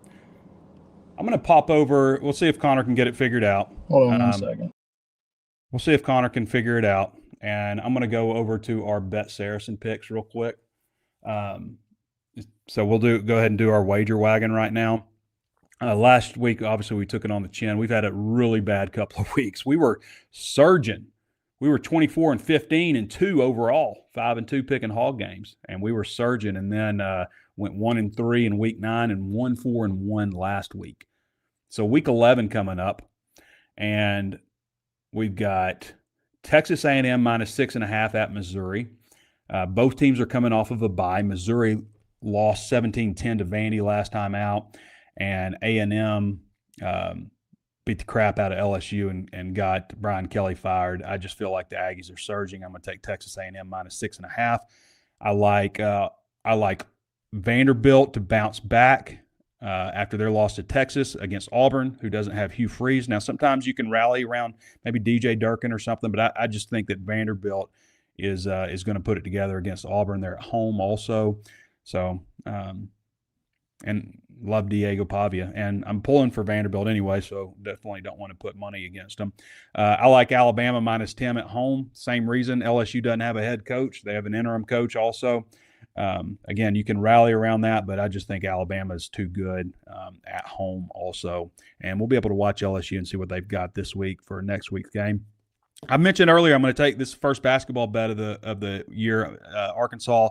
I'm going to pop over. We'll see if Connor can get it figured out. Hold on 1 second. We'll see if Connor can figure it out. And I'm going to go over to our Bet Saracen picks real quick. So we'll go ahead and do our wager wagon right now. Last week, obviously, we took it on the chin. We've had a really bad couple of weeks. We were surging. We were 24-15-2 overall, 5-2 picking hog games, and we were surging. And then went 1-3 in week 9 and 1-4-1 last week. So week 11 coming up, and we've got Texas A&M -6.5 at Missouri. Both teams are coming off of a bye. Missouri lost 17-10 to Vandy last time out, and A&M beat the crap out of LSU and got Brian Kelly fired. I just feel like the Aggies are surging. I'm going to take Texas A&M -6.5. I like Vanderbilt to bounce back after their loss to Texas against Auburn, who doesn't have Hugh Freeze. Now, sometimes you can rally around maybe DJ Durkin or something, but I just think that Vanderbilt is going to put it together against Auburn. They're at home also. So, and love Diego Pavia. And I'm pulling for Vanderbilt anyway, so definitely don't want to put money against them. I like Alabama -10 at home. Same reason. LSU doesn't have a head coach. They have an interim coach also. Again, you can rally around that, but I just think Alabama is too good at home also. And we'll be able to watch LSU and see what they've got this week for next week's game. I mentioned earlier I'm going to take this first basketball bet of the year, Arkansas.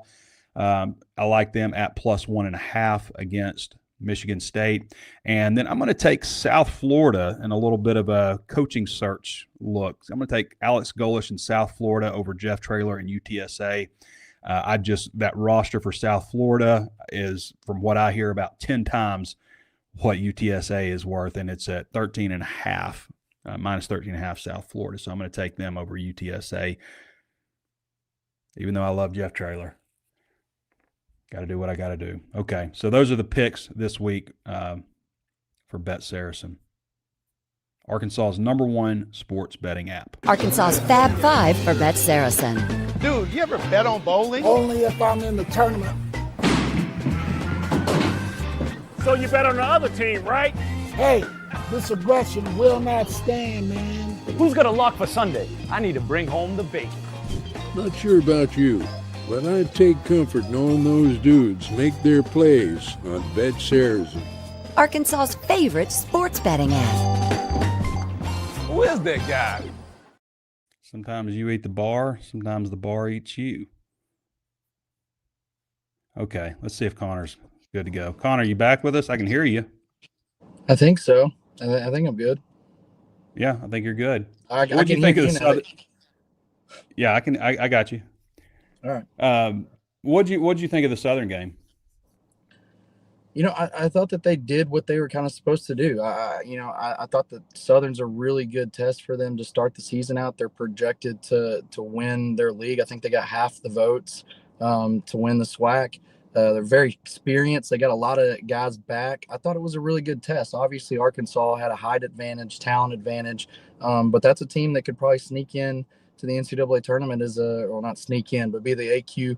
I like them at +1.5 against Michigan State. And then I'm going to take South Florida in a little bit of a coaching search look. I'm going to take Alex Golish in South Florida over Jeff Traylor and UTSA. That roster for South Florida is, from what I hear, about 10 times what UTSA is worth, and it's at 13.5. -13.5 South Florida. So I'm going to take them over UTSA, even though I love Jeff Traylor. Got to do what I got to do. Okay, so those are the picks this week for Bet Saracen, Arkansas's #1 sports betting app. Arkansas's Fab 5 for Bet Saracen. Dude, you ever bet on bowling? Only if I'm in the tournament. So you bet on the other team, right? Hey, this aggression will not stand, man. Who's gonna lock for Sunday? I need to bring home the bacon. Not sure about you, but I take comfort knowing those dudes make their plays on Bet Saracen. Arkansas's favorite sports betting app. Who is that guy? Sometimes you eat the bar, sometimes the bar eats you. Okay, let's see if Connor's good to go. Connor, you back with us? I can hear you. I think so. I think I'm good. Yeah, I think you're good. I What do you think of the Southern? now. Yeah, I got you. All right. What'd you think of the Southern game? I thought that they did what they were kind of supposed to do. I thought that Southern's a really good test for them to start the season out. They're projected to win their league. I think they got half the votes to win the SWAC. They're very experienced. They got a lot of guys back. I thought it was a really good test. Obviously, Arkansas had a height advantage, talent advantage, but that's a team that could probably sneak in to the NCAA tournament not sneak in, but be the AQ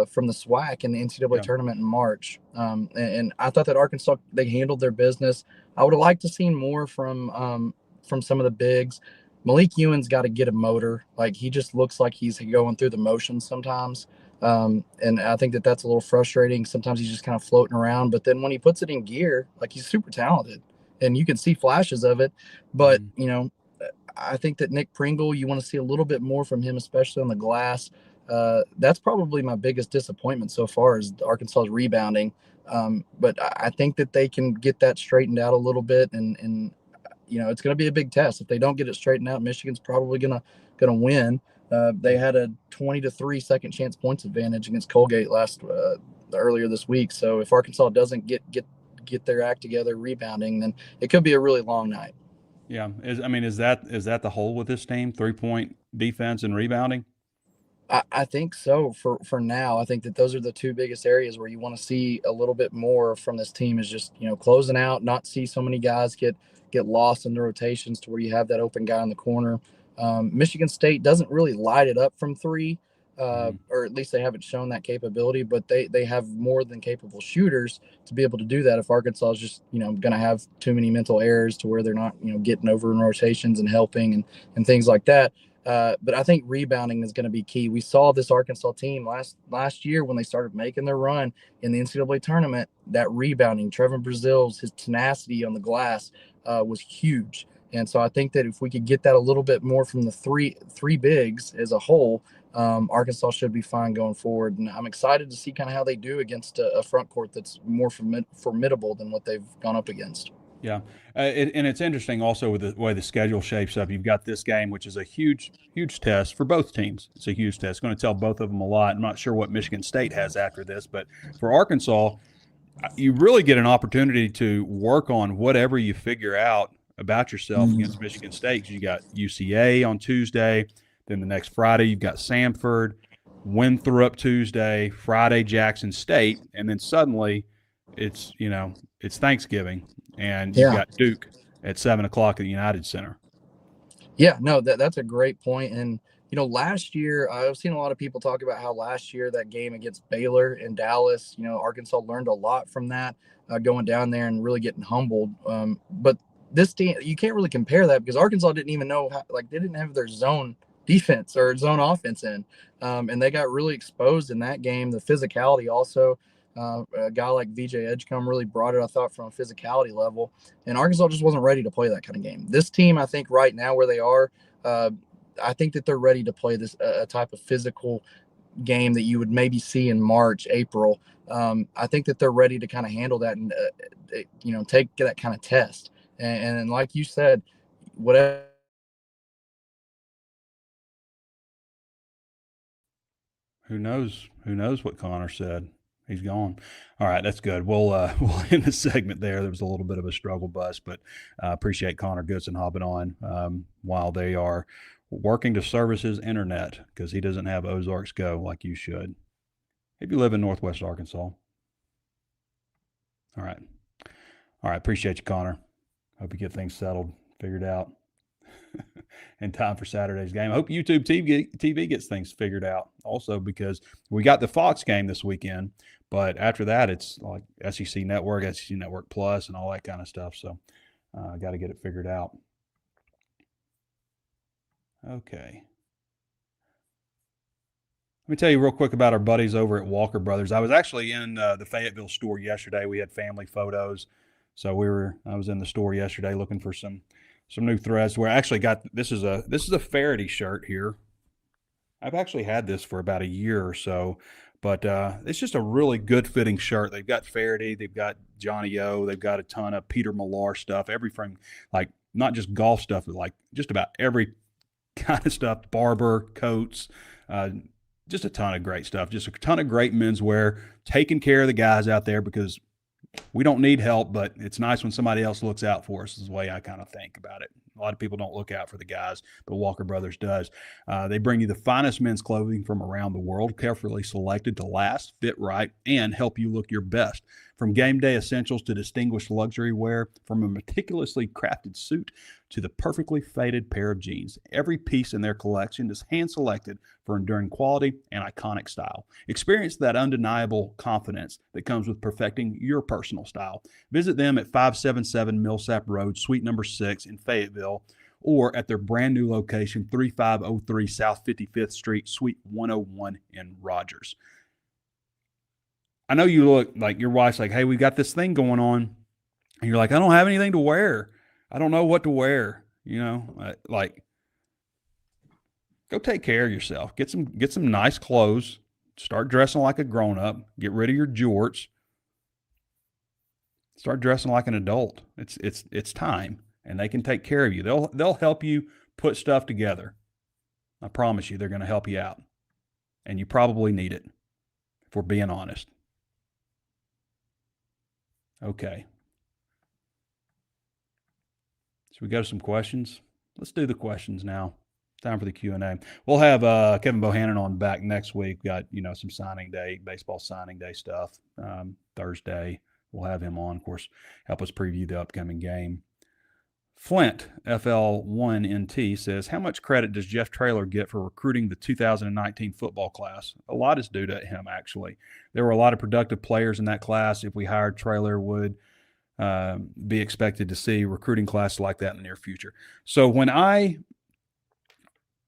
from the SWAC in the NCAA tournament in March. And I thought that Arkansas, they handled their business. I would have liked to see more from some of the bigs. Malik Ewan's got to get a motor. Like, he just looks like he's going through the motions sometimes. And I think that that's a little frustrating. Sometimes he's just kind of floating around, but then when he puts it in gear, like, he's super talented and you can see flashes of it. But, I think that Nick Pringle, you want to see a little bit more from him, especially on the glass. That's probably my biggest disappointment so far is Arkansas's rebounding. But I think that they can get that straightened out a little bit, and it's going to be a big test. If they don't get it straightened out, Michigan's probably gonna win. They had a 20-3 second chance points advantage against Colgate earlier this week. So if Arkansas doesn't get their act together rebounding, then it could be a really long night. Yeah, is that the whole with this team? 3-point defense and rebounding. I think so for now. I think that those are the two biggest areas where you want to see a little bit more from this team is just, closing out, not see so many guys get lost in the rotations to where you have that open guy in the corner. Michigan State doesn't really light it up from three, or at least they haven't shown that capability, but they have more than capable shooters to be able to do that. If Arkansas is just, going to have too many mental errors to where they're not, getting over in rotations and helping and things like that. But I think rebounding is going to be key. We saw this Arkansas team last year when they started making their run in the NCAA tournament. That rebounding, Trevor Brazil's, his tenacity on the glass was huge. And so I think that if we could get that a little bit more from the three bigs as a whole, Arkansas should be fine going forward. And I'm excited to see kind of how they do against a front court that's more formidable than what they've gone up against. Yeah, and it's interesting also with the way the schedule shapes up. You've got this game, which is a huge test for both teams. It's a huge test. It's going to tell both of them a lot. I'm not sure what Michigan State has after this, but for Arkansas, you really get an opportunity to work on whatever you figure out about yourself against Michigan State. You got UCA on Tuesday, then the next Friday you've got Samford, Winthrop Tuesday, Friday Jackson State, and then suddenly it's Thanksgiving. And you've got Duke at 7:00 at the United Center. Yeah, no, that's a great point. And, last year, I've seen a lot of people talk about how last year that game against Baylor in Dallas, Arkansas learned a lot from that, going down there and really getting humbled. But this team, you can't really compare that because Arkansas didn't even know they didn't have their zone defense or zone offense in. And they got really exposed in that game. The physicality also. A guy like VJ Edgecombe really brought it, I thought, from a physicality level. And Arkansas just wasn't ready to play that kind of game. This team, I think, right now where they are, I think that they're ready to play this a type of physical game that you would maybe see in March, April. I think that they're ready to kind of handle that and, take that kind of test. And like you said, whatever. Who knows what Connor said? He's gone. All right, that's good. We'll end the segment there. There was a little bit of a struggle bus, but appreciate Connor Goodson hopping on while they are working to service his internet because he doesn't have Ozarks Go like you should if you live in Northwest Arkansas. All right. Appreciate you, Connor. Hope you get things settled, figured out in time for Saturday's game. I hope YouTube TV gets things figured out also because we got the Fox game this weekend, but after that it's like SEC Network Plus, and all that kind of stuff. So I got to get it figured out. Okay. Let me tell you real quick about our buddies over at Walker Brothers. I was actually in the Fayetteville store yesterday. We had family photos. So I was in the store yesterday looking for some new threads. Where I actually got this is a Faraday shirt here. I've actually had this for about a year or so, but it's just a really good fitting shirt. They've got Faraday, they've got Johnny O, they've got a ton of Peter Millar stuff, everything, like not just golf stuff, but like just about every kind of stuff, barber, coats, just a ton of great stuff, just a ton of great menswear, taking care of the guys out there because we don't need help, but it's nice when somebody else looks out for us is the way I kind of think about it. A lot of people don't look out for the guys, but Walker Brothers does. They bring you the finest men's clothing from around the world, carefully selected to last, fit right, and help you look your best. From game day essentials to distinguished luxury wear, from a meticulously crafted suit to the perfectly faded pair of jeans, every piece in their collection is hand-selected for enduring quality and iconic style. Experience that undeniable confidence that comes with perfecting your personal style. Visit them at 577 Millsap Road, Suite number 6 in Fayetteville, or at their brand new location, 3503 South 55th Street, Suite 101 in Rogers. I know you look like your wife's like, hey, we got this thing going on. And you're like, I don't have anything to wear. I don't know what to wear. Go take care of yourself. Get some nice clothes. Start dressing like a grown-up. Get rid of your jorts. Start dressing like an adult. It's time, and they can take care of you. They'll help you put stuff together. I promise you, they're going to help you out, and you probably need it, if we're being honest. Okay. So we go to some questions. Let's do the questions now. Time for the Q&A. We'll have Kevin Bohannon on back next week. We've got, some signing day, baseball signing day stuff. Thursday, we'll have him on, of course, help us preview the upcoming game. Flint, FL1NT, says, how much credit does Jeff Traylor get for recruiting the 2019 football class? A lot is due to him, actually. There were a lot of productive players in that class. If we hired Traylor, would be expected to see recruiting classes like that in the near future. So when I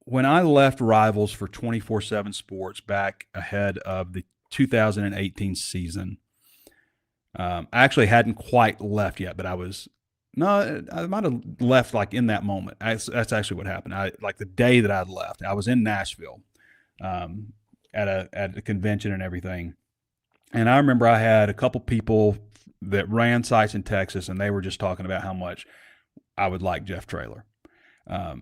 left Rivals for 24/7 Sports back ahead of the 2018 season, I actually hadn't quite left yet, but I might have left like in that moment. That's actually what happened. Like the day that I'd left, I was in Nashville at a convention and everything. And I remember I had a couple people that ran sites in Texas, and they were just talking about how much I would like Jeff Traylor.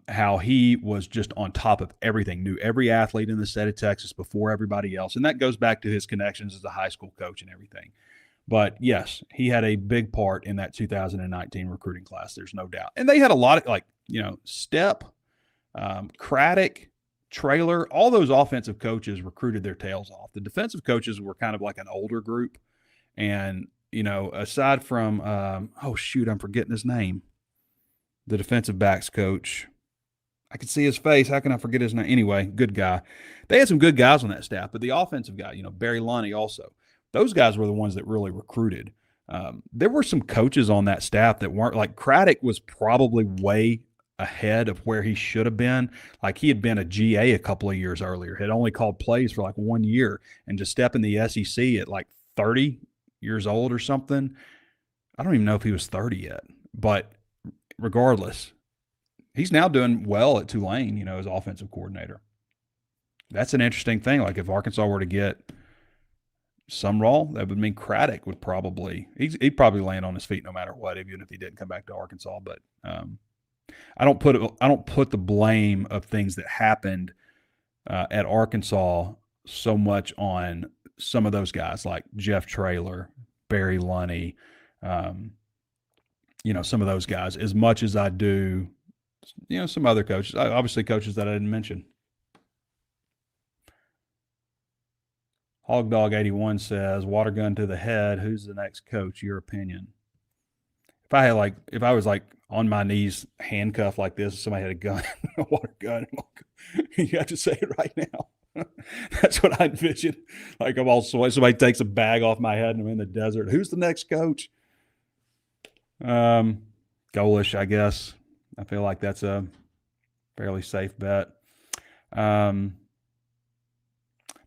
How he was just on top of everything, knew every athlete in the state of Texas before everybody else. And that goes back to his connections as a high school coach and everything. But yes, he had a big part in that 2019 recruiting class. There's no doubt. And they had a lot of Stepp, Craddock, Traylor, all those offensive coaches recruited their tails off. The defensive coaches were kind of like an older group. And, aside from, I'm forgetting his name. The defensive backs coach. I could see his face. How can I forget his name? Anyway, good guy. They had some good guys on that staff, but the offensive guy, Barry Lunny also. Those guys were the ones that really recruited. There were some coaches on that staff that weren't like Craddock was probably way ahead of where he should have been. Like he had been a GA a couple of years earlier, had only called plays for like 1 year, and to step in the SEC at like 30 years old or something. I don't even know if he was 30 yet, but regardless, he's now doing well at Tulane, as offensive coordinator. That's an interesting thing. Like if Arkansas were to get Sumrall, that would mean Craddock would he'd probably land on his feet no matter what, even if he didn't come back to Arkansas. But I don't put the blame of things that happened at Arkansas so much on some of those guys like Jeff Traylor, Barry Lunny, some of those guys, as much as I do, some other coaches, obviously coaches that I didn't mention. HogDog81 says, water gun to the head, who's the next coach? Your opinion. If I was on my knees, handcuffed like this, somebody had a gun, a water gun, you have to say it right now. That's what I envision. Like I'm all sweaty. Somebody takes a bag off my head and I'm in the desert. Who's the next coach? Golish, I guess. I feel like that's a fairly safe bet.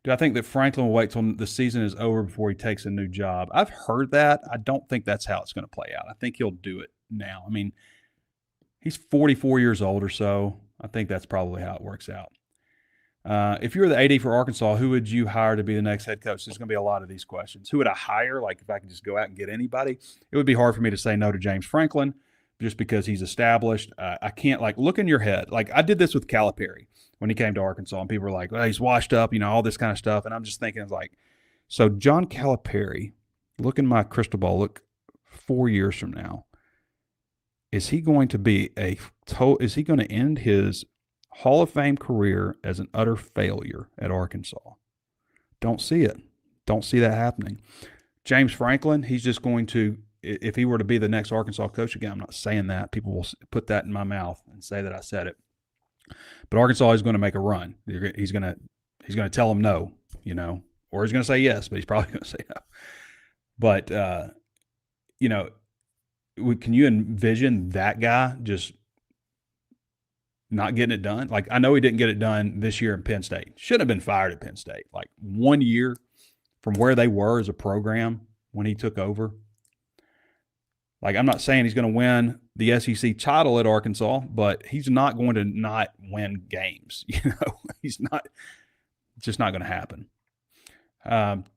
Do I think that Franklin will wait till the season is over before he takes a new job? I've heard that. I don't think that's how it's going to play out. I think he'll do it now. I mean, he's 44 years old or so. I think that's probably how it works out. If you were the AD for Arkansas, who would you hire to be the next head coach? There's going to be a lot of these questions. Who would I hire? Like if I could just go out and get anybody, it would be hard for me to say no to James Franklin just because he's established. I can't look in your head. Like I did this with Calipari when he came to Arkansas, and people were like, well, he's washed up, all this kind of stuff. And I'm just thinking so John Calipari, look in my crystal ball, look 4 years from now, is he going to be is he going to end his Hall of Fame career as an utter failure at Arkansas? Don't see it. Don't see that happening. James Franklin, he's just going to, if he were to be the next Arkansas coach again, I'm not saying that. People will put that in my mouth and say that I said it. But Arkansas is going to make a run. He's going to tell them no, or he's going to say yes, but he's probably going to say no. But, can you envision that guy just not getting it done? Like, I know he didn't get it done this year in Penn State. Shouldn't have been fired at Penn State. Like 1 year from where they were as a program when he took over. Like, I'm not saying he's going to win the SEC title at Arkansas, but he's not going to not win games. He's not. It's just not going to happen.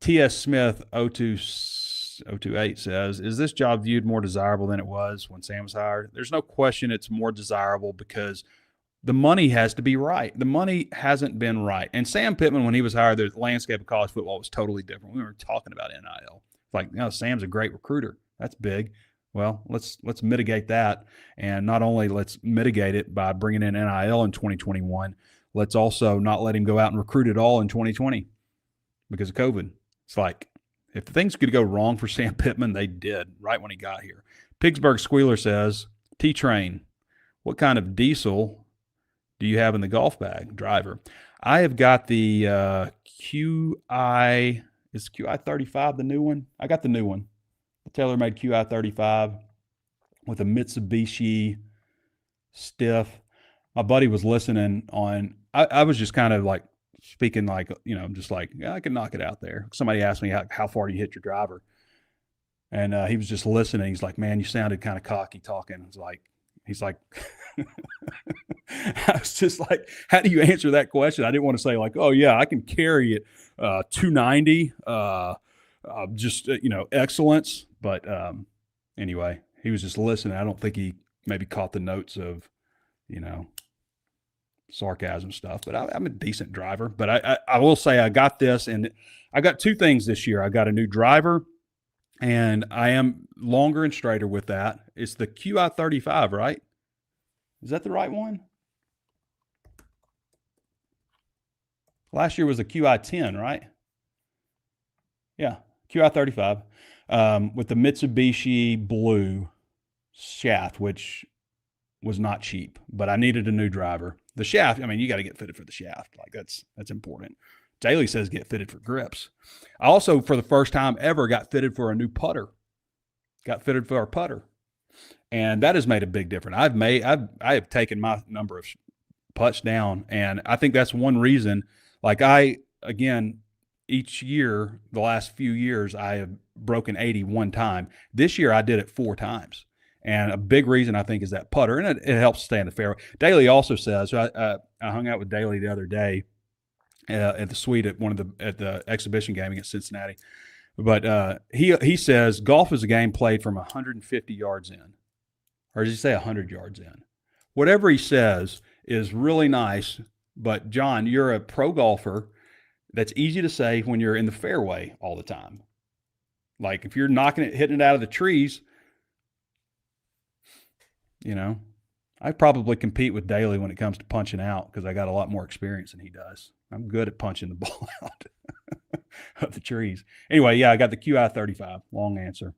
T.S. Smith 02 6-028 says, is this job viewed more desirable than it was when Sam was hired? There's no question it's more desirable because the money has to be right. The money hasn't been right. And Sam Pittman, when he was hired, the landscape of college football was totally different. We were talking about NIL. It's like, Sam's a great recruiter. That's big. Well, let's mitigate that. And not only let's mitigate it by bringing in NIL in 2021, let's also not let him go out and recruit at all in 2020 because of COVID. It's like, if things could go wrong for Sam Pittman, they did right when he got here. Pittsburgh Squealer says, T-Train, what kind of diesel do you have in the golf bag? Driver. I have got the QI. Is QI 35 the new one? I got the new one. The TaylorMade QI 35 with a Mitsubishi stiff. My buddy was listening on, I was just kind of like speaking like, just like, yeah, I can knock it out there. Somebody asked me how far do you hit your driver? And he was just listening. He's like, man, you sounded kind of cocky talking. He's like, I was just like, how do you answer that question? I didn't want to say like, oh yeah, I can carry it 290, excellence. But anyway, he was just listening. I don't think he maybe caught the notes of, sarcasm stuff, but I'm a decent driver. But I will say I got this, and I got two things this year. I got a new driver, and I am longer and straighter with that. It's the QI 35, right? Is that the right one? Last year was the QI 10, right? Yeah, QI 35 with the Mitsubishi blue shaft, which was not cheap, but I needed a new driver. The shaft, you got to get fitted for the shaft. Like that's important. Daly says get fitted for grips. I also, for the first time ever, got fitted for a new putter. Got fitted for our putter. And that has made a big difference. I have taken my number of putts down, and I think that's one reason. Like each year, the last few years, I have broken 80 one time. This year, I did it 4 times. And a big reason, I think, is that putter, and it helps stay in the fairway. Daly also says, I hung out with Daly the other day at the suite at the exhibition game against Cincinnati. But he says golf is a game played from 150 yards in. Or does he say 100 yards in? Whatever he says is really nice. But, John, you're a pro golfer. That's easy to say when you're in the fairway all the time. Like if you're hitting it out of the trees, I probably compete with Daly when it comes to punching out because I got a lot more experience than he does. I'm good at punching the ball out of the trees. Anyway, yeah, I got the QI 35. Long answer.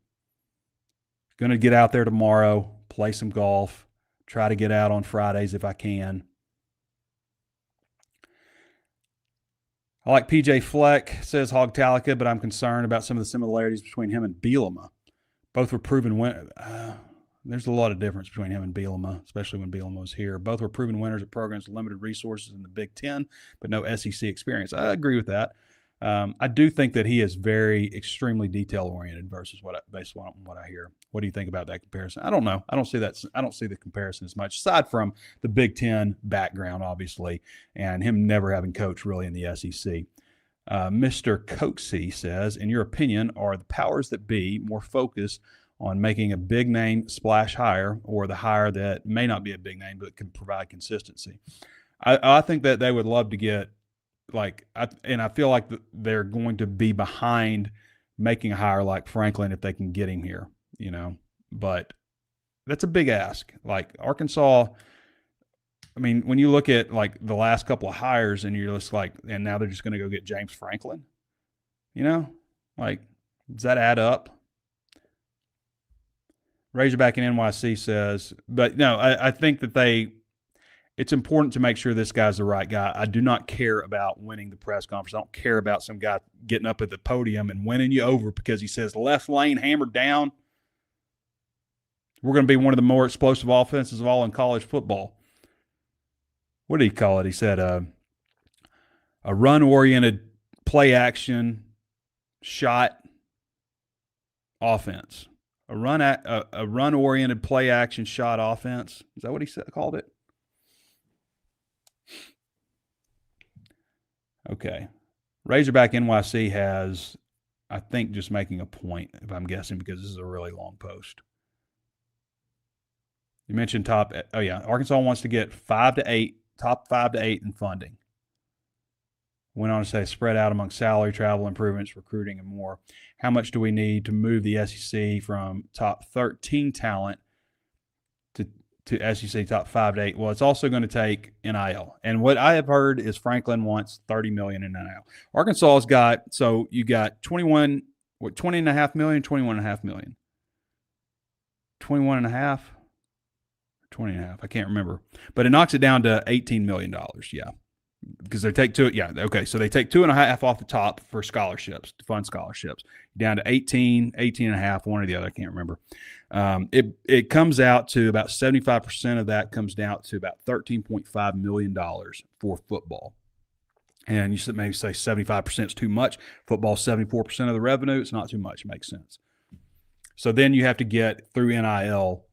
Going to get out there tomorrow, play some golf, try to get out on Fridays if I can. I like PJ Fleck, says Hogtalica, but I'm concerned about some of the similarities between him and Bielema. Both were proven winners. There's a lot of difference between him and Bielema, especially when Bielema was here. Both were proven winners at programs with limited resources in the Big Ten, but no SEC experience. I agree with that. I do think that he is extremely detail-oriented based on what I hear. What do you think about that comparison? I don't know. I don't see the comparison as much, aside from the Big Ten background, obviously, and him never having coached really in the SEC. Mr. Coxey says, in your opinion, are the powers that be more focused on making a big name splash hire, or the hire that may not be a big name but can provide consistency? I think that they would love to get and I feel like they're going to be behind making a hire like Franklin if they can get him here, but that's a big ask. Like Arkansas, when you look at like the last couple of hires and you're just like, and now they're just going to go get James Franklin, does that add up? Razorback in NYC says, but no, I think that it's important to make sure this guy's the right guy. I do not care about winning the press conference. I don't care about some guy getting up at the podium and winning you over because he says left lane hammered down. We're going to be one of the more explosive offenses of all in college football. What did he call it? He said a run-oriented play action shot offense. A run-oriented play action shot offense. Is that what he called it? Okay. Razorback NYC has I think just making a point, if I'm guessing, because this is a really long post. You mentioned Arkansas wants to get top 5 to 8 in funding. Went on to say spread out among salary, travel improvements, recruiting, and more. How much do we need to move the SEC from top 13 talent to SEC top 5 to 8? Well, it's also going to take NIL. And what I have heard is Franklin wants $30 million in NIL. Arkansas's got, so you got 20.5 million, 21.5 million. 21.5, 20.5, I can't remember. But it knocks it down to $18 million, yeah. Because they take two, yeah, okay. So they take 2.5 off the top for scholarships, to fund scholarships, down to 18.5, one or the other, I can't remember. It comes out to about 75% of that comes down to about $13.5 million for football. And you should maybe say 75% is too much. Football 74% of the revenue. It's not too much. It makes sense. So then you have to get through NIL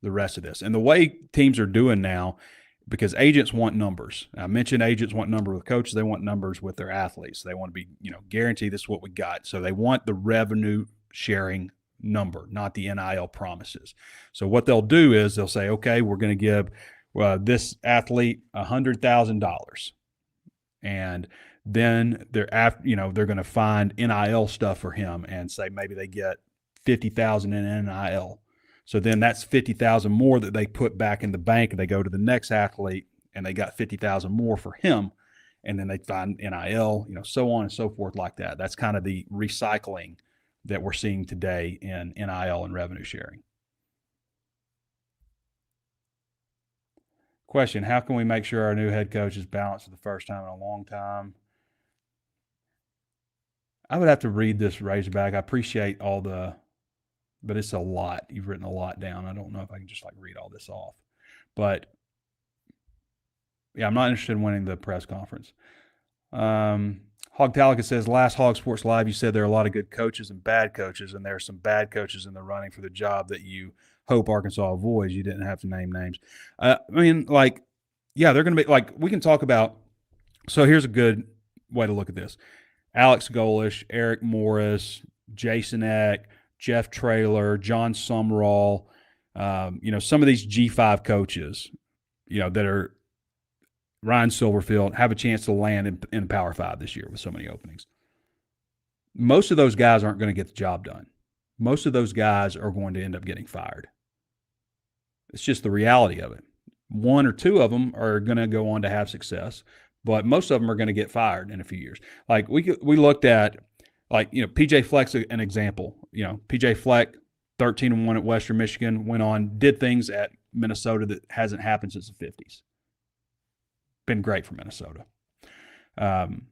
the rest of this. And the way teams are doing now, because agents want numbers. I mentioned agents want numbers with coaches. They want numbers with their athletes. They want to be, guaranteed this is what we got. So they want the revenue sharing number, not the NIL promises. So what they'll do is they'll say, okay, we're going to give this athlete $100,000. And then they're going to find NIL stuff for him and say maybe they get $50,000 in NIL. So then that's $50,000 more that they put back in the bank, and they go to the next athlete and they got $50,000 more for him. And then they find NIL, so on and so forth like that. That's kind of the recycling that we're seeing today in NIL and revenue sharing. Question, how can we make sure our new head coach is balanced for the first time in a long time? I would have to read this, Razorback. I appreciate but it's a lot. You've written a lot down. I don't know if I can just read all this off. But yeah, I'm not interested in winning the press conference. Hogtalica says, last HawgSports Live, you said there are a lot of good coaches and bad coaches, and there are some bad coaches in the running for the job that you hope Arkansas avoids. You didn't have to name names. They're going to be we can talk about, so here's a good way to look at this. Alex Golish, Eric Morris, Jason Eck, Jeff Traylor, John Sumrall, some of these G5 coaches, that are Ryan Silverfield, have a chance to land in Power 5 this year with so many openings. Most of those guys aren't going to get the job done. Most of those guys are going to end up getting fired. It's just the reality of it. One or two of them are going to go on to have success, but most of them are going to get fired in a few years. We looked at, PJ Fleck's an example. PJ Fleck, 13-1 at Western Michigan, went on, did things at Minnesota that hasn't happened since the 50s. Been great for Minnesota. Trying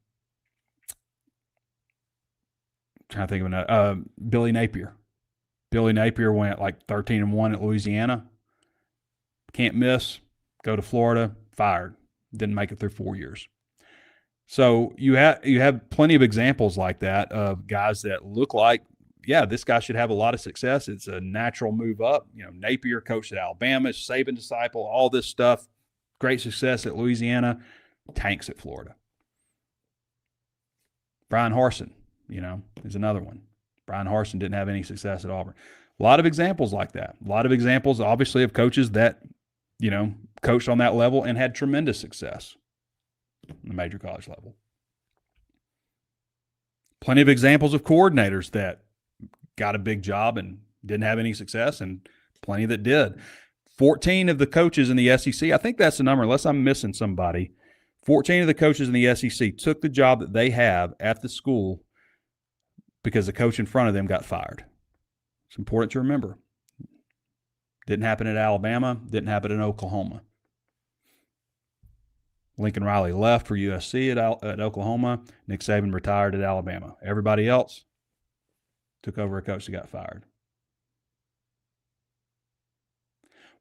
to think of another. Billy Napier. Billy Napier went 13-1 at Louisiana. Can't miss. Go to Florida. Fired. Didn't make it through 4 years. So you have plenty of examples like that of guys that look like, yeah, this guy should have a lot of success. It's a natural move up. Napier coached at Alabama, Saban disciple, all this stuff. Great success at Louisiana, tanks at Florida. Brian Harsin, is another one. Brian Harsin didn't have any success at Auburn. A lot of examples like that. A lot of examples, obviously, of coaches that, coached on that level and had tremendous success on the major college level. Plenty of examples of coordinators that got a big job and didn't have any success, and plenty that did. 14 of the coaches in the SEC, I think that's the number, unless I'm missing somebody. 14 of the coaches in the SEC took the job that they have at the school because the coach in front of them got fired. It's important to remember. Didn't happen at Alabama, didn't happen in Oklahoma. Lincoln Riley left for USC at Oklahoma. Nick Saban retired at Alabama. Everybody else took over a coach that got fired.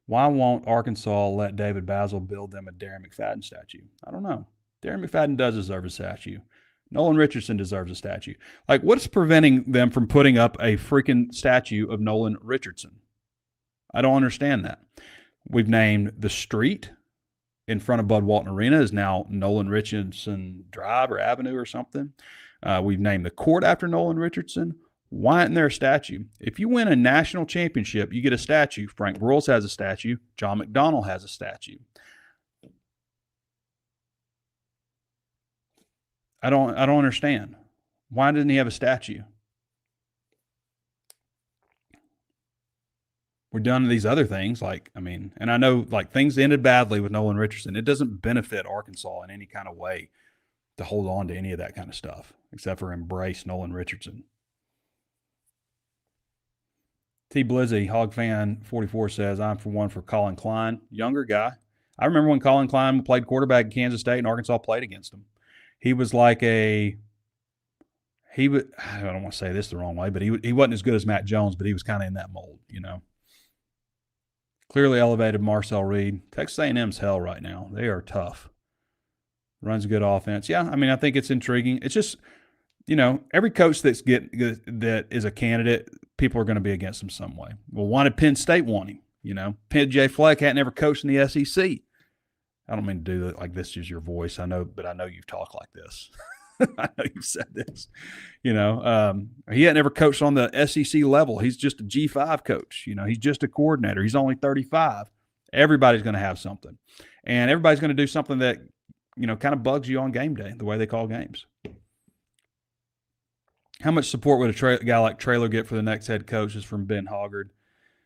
Why won't Arkansas let David Basil build them a Darren McFadden statue? I don't know. Darren McFadden does deserve a statue. Nolan Richardson deserves a statue. What's preventing them from putting up a freaking statue of Nolan Richardson? I don't understand that. We've named the street in front of Bud Walton Arena is now Nolan Richardson Drive or Avenue or something. We've named the court after Nolan Richardson. Why isn't there a statue? If you win a national championship, you get a statue. Frank Broyles has a statue. John McDonnell has a statue. I don't understand. Why doesn't he have a statue? We're done to these other things, and I know things ended badly with Nolan Richardson. It doesn't benefit Arkansas in any kind of way to hold on to any of that kind of stuff, except for embrace Nolan Richardson. T. Blizzy, Hog Fan 44 says, I'm for Colin Klein, younger guy. I remember when Colin Klein played quarterback in Kansas State and Arkansas played against him. He was I don't want to say this the wrong way, but he wasn't as good as Matt Jones, but he was kind of in that mold, Clearly elevated Marcel Reed. Texas A&M's hell right now. They are tough. Runs a good offense. Yeah, I think it's intriguing. It's just, every coach that is a candidate, people are going to be against him some way. Well, why did Penn State want him? Penn J. Fleck hadn't ever coached in the SEC. I don't mean to do it like this is your voice. I know, but I know you've talked like this. I know you've said this. He hadn't ever coached on the SEC level. He's just a G5 coach. He's just a coordinator. He's only 35. Everybody's going to have something. And everybody's going to do something that, kind of bugs you on game day, the way they call games. How much support would a guy like Traylor get for the next head coach? Is from Ben Hoggard.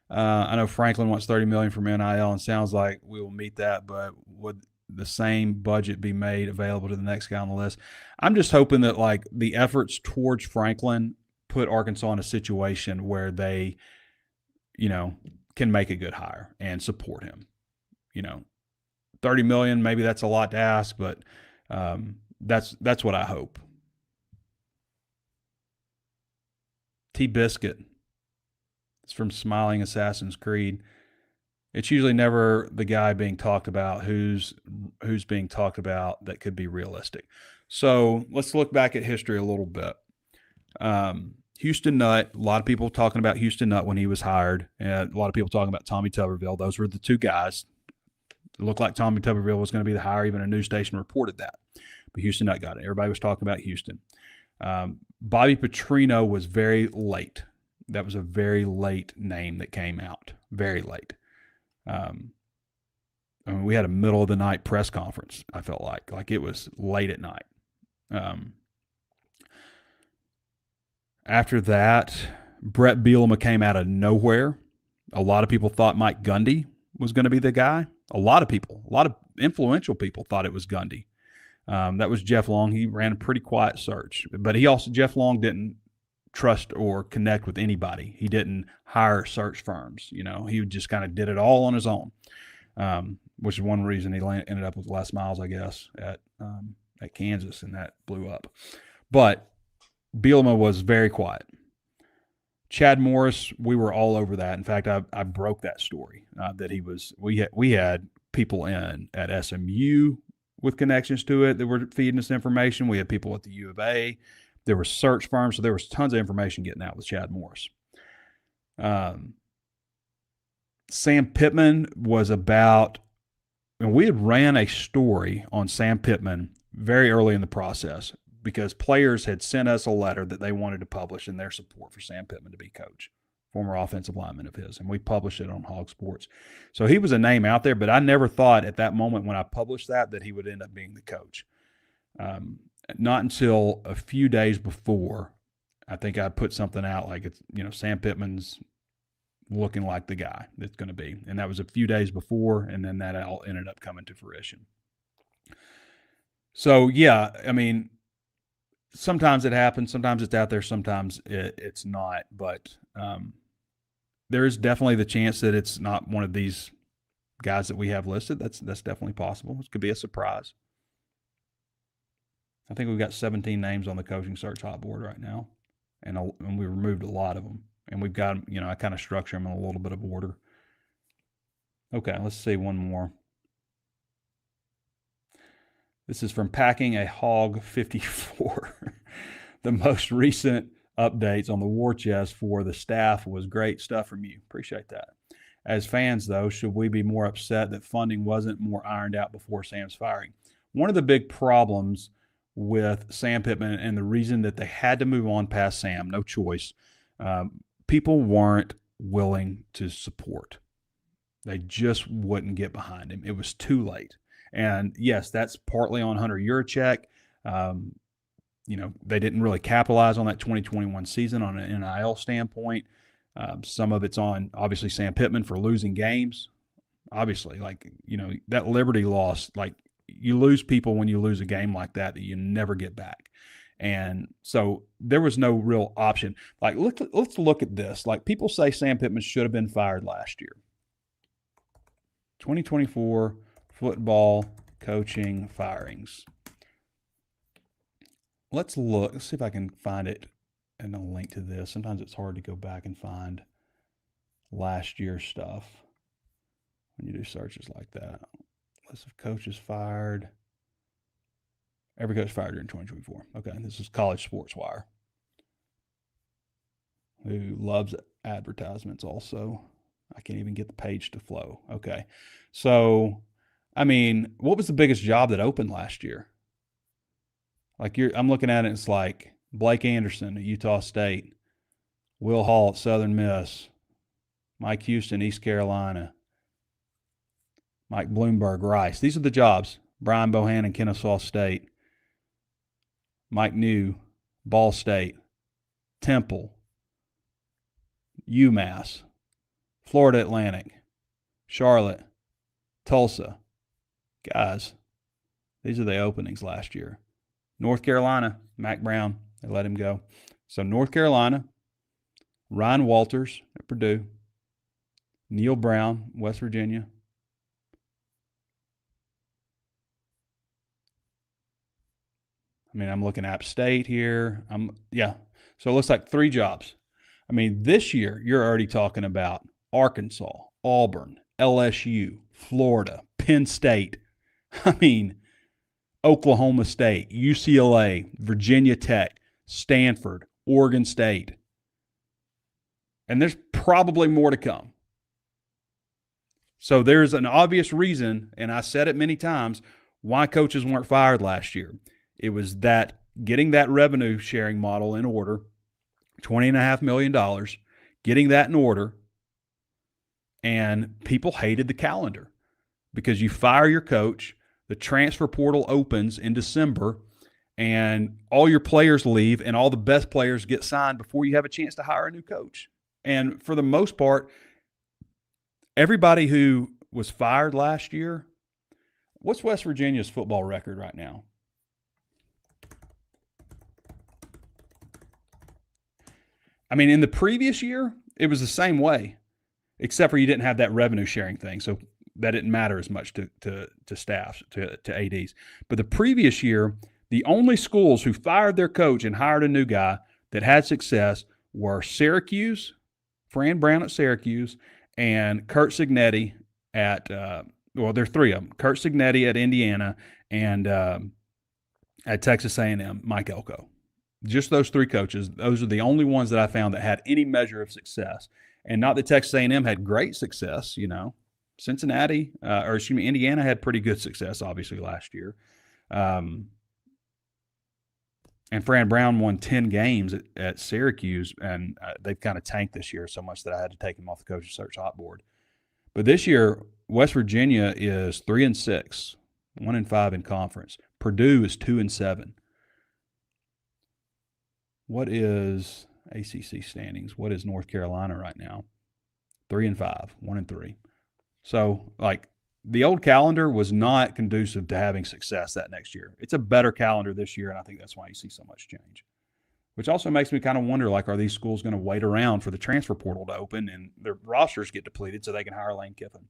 I know Franklin wants $30 million from NIL, and sounds like we will meet that, but would the same budget be made available to the next guy on the list? I'm just hoping that the efforts towards Franklin put Arkansas in a situation where they, can make a good hire and support him. $30 million, maybe that's a lot to ask, but that's what I hope. T Biscuit. It's from Smiling Assassin's Creed. It's usually never the guy being talked about who's being talked about that could be realistic. So let's look back at history a little bit. Houston Nutt, a lot of people talking about Houston Nutt when he was hired, and a lot of people talking about Tommy Tuberville. Those were the two guys. It looked like Tommy Tuberville was going to be the hire. Even a news station reported that. But Houston Nutt got it. Everybody was talking about Houston. Bobby Petrino was very late. That was a very late name that came out. Very late. We had a middle of the night press conference, I felt like it was late at night. After that, Brett Bielema came out of nowhere. A lot of people thought Mike Gundy was going to be the guy. A lot of influential people thought it was Gundy. That was Jeff Long. He ran a pretty quiet search, but Jeff Long didn't trust or connect with anybody. He didn't hire search firms. He just kind of did it all on his own, which is one reason he ended up with Les Miles, I guess, at Kansas, and that blew up. But Bielema was very quiet. Chad Morris, we were all over that. In fact, I broke that story that he was. We had people in at SMU with connections to it that were feeding us information. We had people at the U of A. There were search firms, so there was tons of information getting out with Chad Morris. Sam Pittman was about, and we had ran a story on Sam Pittman very early in the process because players had sent us a letter that they wanted to publish in their support for Sam Pittman to be coach, former offensive lineman of his, and we published it on HawgSports. So he was a name out there, but I never thought at that moment when I published that he would end up being the coach. Not until a few days before, I think I put something out like it's, Sam Pittman's looking like the guy that's going to be. And that was a few days before, and then that all ended up coming to fruition. So, yeah, sometimes it happens. Sometimes it's out there. Sometimes it's not. But there is definitely the chance that it's not one of these guys that we have listed. That's definitely possible. It could be a surprise. I think we've got 17 names on the coaching search hot board right now, and we removed a lot of them. And we've got, I kind of structure them in a little bit of order. Okay, let's see one more. This is from Packing a Hog 54. The most recent updates on the war chest for the staff was great stuff from you. Appreciate that. As fans, though, should we be more upset that funding wasn't more ironed out before Sam's firing? One of the big problems with Sam Pittman and the reason that they had to move on past Sam, no choice, people weren't willing to support. They just wouldn't get behind him. It was too late. And yes, that's partly on Hunter Yurachek. They didn't really capitalize on that 2021 season on an NIL standpoint. Some of it's on, obviously, Sam Pittman for losing games. Obviously, that Liberty loss, you lose people when you lose a game like that you never get back. And so there was no real option. Let's look at this. People say Sam Pittman should have been fired last year. 2024 football coaching firings. Let's look. Let's see if I can find it and a link to this. Sometimes it's hard to go back and find last year's stuff when you do searches like that. List of coaches fired. Every coach fired during 2024. Okay, this is College Sports Wire, who loves advertisements also. I can't even get the page to flow. Okay. So, what was the biggest job that opened last year? I'm looking at it, it's like Blake Anderson at Utah State, Will Hall at Southern Miss, Mike Houston, East Carolina, Mike Bloomberg, Rice. These are the jobs. Brian Bohannon, Kennesaw State, Mike New, Ball State, Temple, UMass, Florida Atlantic, Charlotte, Tulsa. Guys, these are the openings last year. North Carolina, Mac Brown, they let him go. So North Carolina, Ryan Walters at Purdue, Neil Brown, West Virginia. I'm looking at App State here. So it looks like 3 jobs. This year, you're already talking about Arkansas, Auburn, LSU, Florida, Penn State. Oklahoma State, UCLA, Virginia Tech, Stanford, Oregon State. And there's probably more to come. So there's an obvious reason, and I said it many times, why coaches weren't fired last year. It was that getting that revenue sharing model in order, $20.5 million, getting that in order, and people hated the calendar because you fire your coach, the transfer portal opens in December, and all your players leave, and all the best players get signed before you have a chance to hire a new coach. And for the most part, everybody who was fired last year, what's West Virginia's football record right now? In the previous year, it was the same way, except for you didn't have that revenue sharing thing. So that didn't matter as much to staffs, to ADs. But the previous year, the only schools who fired their coach and hired a new guy that had success were Syracuse, Fran Brown at Syracuse, and Kurt Cignetti at, there are 3 of them, Kurt Cignetti at Indiana, and at Texas A&M, Mike Elko. Just those 3 coaches. Those are the only ones that I found that had any measure of success. And not that Texas A&M had great success, Indiana had pretty good success, obviously, last year. And Fran Brown won 10 games at Syracuse, and they've kind of tanked this year so much that I had to take him off the coaching search hot board. But this year, West Virginia is 3-6, 1-5 in conference. Purdue is 2-7. What is ACC standings? What is North Carolina right now? 3-5, 1-3. So, the old calendar was not conducive to having success that next year. It's a better calendar this year, and I think that's why you see so much change. Which also makes me kind of wonder, are these schools going to wait around for the transfer portal to open and their rosters get depleted so they can hire Lane Kiffin?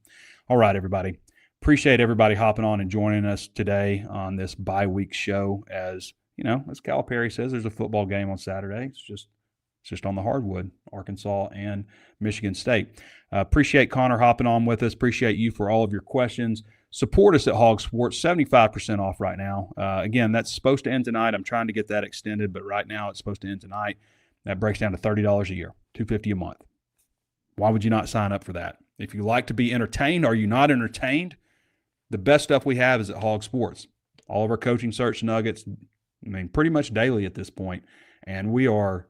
All right, everybody. Appreciate everybody hopping on and joining us today on this bye-week show. As Calipari says, there's a football game on Saturday. It's just on the hardwood, Arkansas and Michigan State. Appreciate Connor hopping on with us. Appreciate you for all of your questions. Support us at HawgSports, 75% off right now. Again, that's supposed to end tonight. I'm trying to get that extended, but right now it's supposed to end tonight. That breaks down to $30 a year, $250 a month. Why would you not sign up for that? If you like to be entertained, are you not entertained? The best stuff we have is at HawgSports. All of our coaching search nuggets, I mean, pretty much daily at this point. And we are,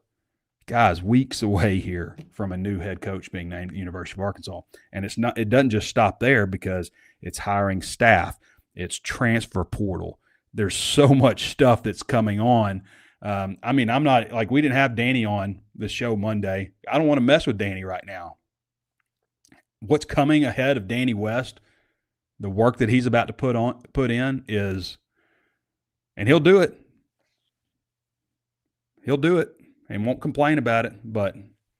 guys, weeks away here from a new head coach being named at the University of Arkansas. And it doesn't just stop there, because it's hiring staff, it's transfer portal. There's so much stuff that's coming on. I mean, I'm not, like, we didn't have Danny on the show Monday. I don't want to mess with Danny right now. What's coming ahead of Danny West, the work that he's about to put in is, and he'll do it. He'll do it and won't complain about it, but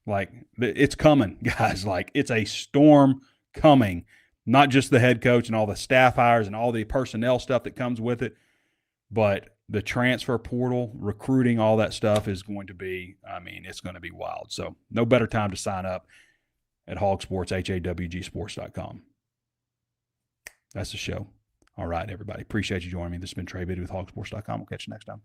like, it's coming, guys. Like, it's a storm coming, not just the head coach and all the staff hires and all the personnel stuff that comes with it, but the transfer portal, recruiting, all that stuff is going to be, I mean, it's going to be wild. So no better time to sign up at HawgSports, HawgSports.com. That's the show. All right, everybody. Appreciate you joining me. This has been Trey Biddy with HawgSports.com. We'll catch you next time.